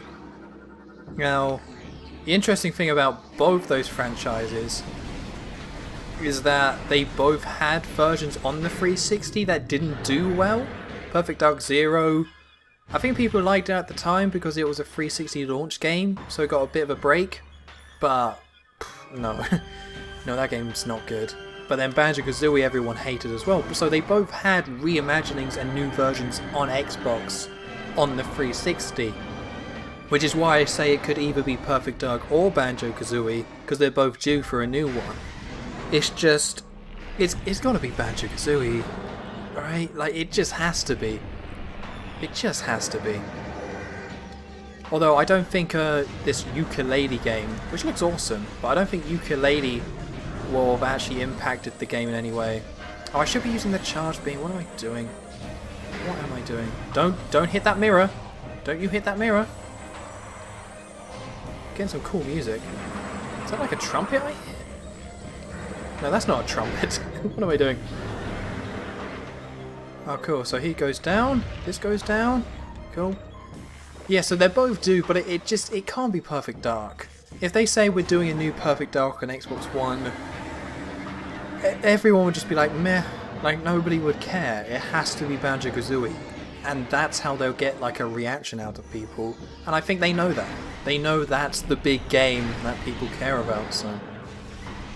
A: Now, the interesting thing about both those franchises is that they both had versions on the 360 that didn't do well. Perfect Dark Zero, I think people liked it at the time because it was a 360 launch game, so it got a bit of a break. But, no. No, that game's not good. But then Banjo-Kazooie everyone hated as well. So they both had reimaginings and new versions on Xbox on the 360. Which is why I say it could either be Perfect Dark or Banjo-Kazooie, because they're both due for a new one. It's just... It's gotta be Banjo-Kazooie, right? Like, it just has to be. It just has to be. Although I don't think this ukulele game, which looks awesome, but I don't think ukulele will have actually impacted the game in any way. Oh, I should be using the charge beam. What am I doing? What am I doing? Don't hit that mirror. Don't you hit that mirror. Getting some cool music. Is that like a trumpet I hit? No, that's not a trumpet. What am I doing? Oh, cool. So he goes down. This goes down. Cool. Yeah, so they're both due, but it can't be Perfect Dark. If they say we're doing a new Perfect Dark on Xbox One, everyone would just be like, meh. Like, nobody would care. It has to be Banjo-Kazooie. And that's how they'll get, like, a reaction out of people. And I think they know that. They know that's the big game that people care about, so...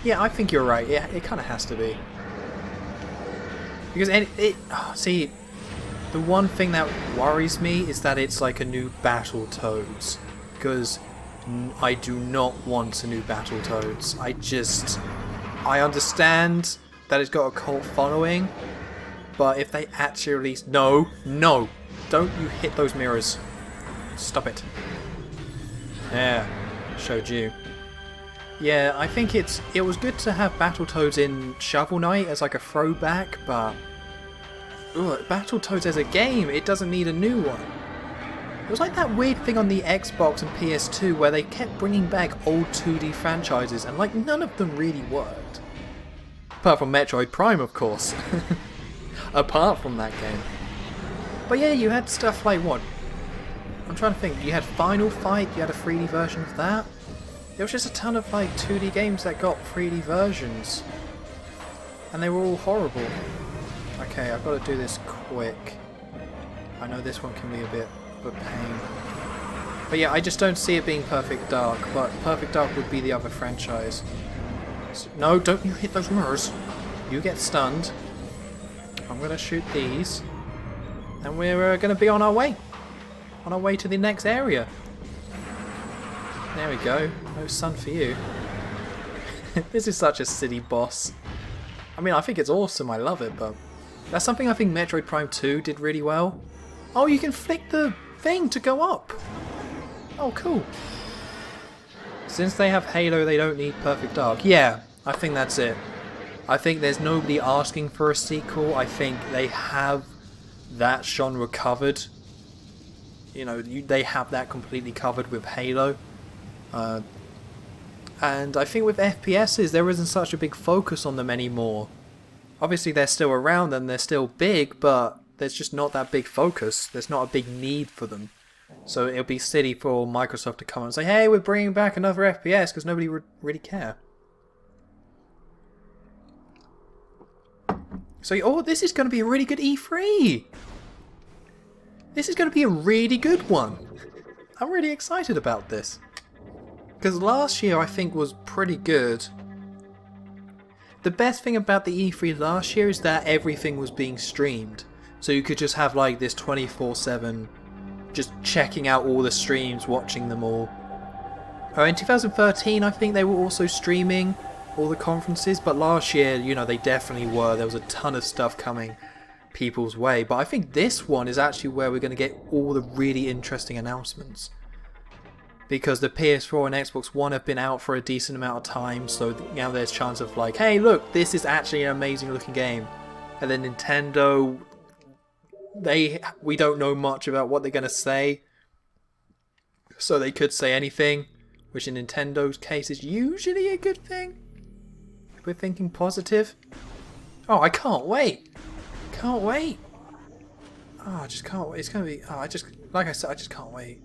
A: Yeah, I think you're right. It kind of has to be. Because see, the one thing that worries me is that it's like a new Battletoads. Because I do not want a new Battletoads. I understand that it's got a cult following, but if they actually... No! Don't you hit those mirrors. Stop it. Yeah, showed you. Yeah, I think it was good to have Battletoads in Shovel Knight as like a throwback, but... Ugh, Battletoads as a game, it doesn't need a new one. It was like that weird thing on the Xbox and PS2 where they kept bringing back old 2D franchises and like none of them really worked. Apart from Metroid Prime, of course. Apart from that game. But yeah, you had stuff like what? I'm trying to think. You had Final Fight, you had a 3D version of that. There was just a ton of like 2D games that got 3D versions. And they were all horrible. Okay, I've got to do this quick. I know this one can be a bit of a pain. But yeah, I just don't see it being Perfect Dark, but Perfect Dark would be the other franchise. So, no, don't you hit those mirrors. You get stunned. I'm going to shoot these. And we're going to be on our way. On our way to the next area. There we go. No sun for you. This is such a silly boss. I mean, I think it's awesome. I love it, but... That's something I think Metroid Prime 2 did really well. Oh, you can flick the thing to go up. Oh, cool. Since they have Halo, they don't need Perfect Dark. Yeah, I think that's it. I think there's nobody asking for a sequel. I think they have that genre covered. You know, they have that completely covered with Halo. And I think with FPSs, there isn't such a big focus on them anymore. Obviously, they're still around and they're still big, but there's just not that big focus. There's not a big need for them. So it'll be silly for Microsoft to come and say, hey, we're bringing back another FPS, because nobody would really care. So, oh, this is going to be a really good E3! This is going to be a really good one! I'm really excited about this. Because last year, I think, was pretty good. The best thing about the E3 last year is that everything was being streamed. So you could just have like this 24/7, just checking out all the streams, watching them all. In 2013 I think they were also streaming all the conferences, but last year, you know, they definitely were. There was a ton of stuff coming people's way. But I think this one is actually where we're going to get all the really interesting announcements. Because the PS4 and Xbox One have been out for a decent amount of time, so now there's chance of like, hey look, this is actually an amazing looking game. And then Nintendo, we don't know much about what they're going to say. So they could say anything, which in Nintendo's case is usually a good thing. If we're thinking positive. Oh, I can't wait. Can't wait. Oh, I just can't wait. It's going to be... Oh, like I said, I just can't wait.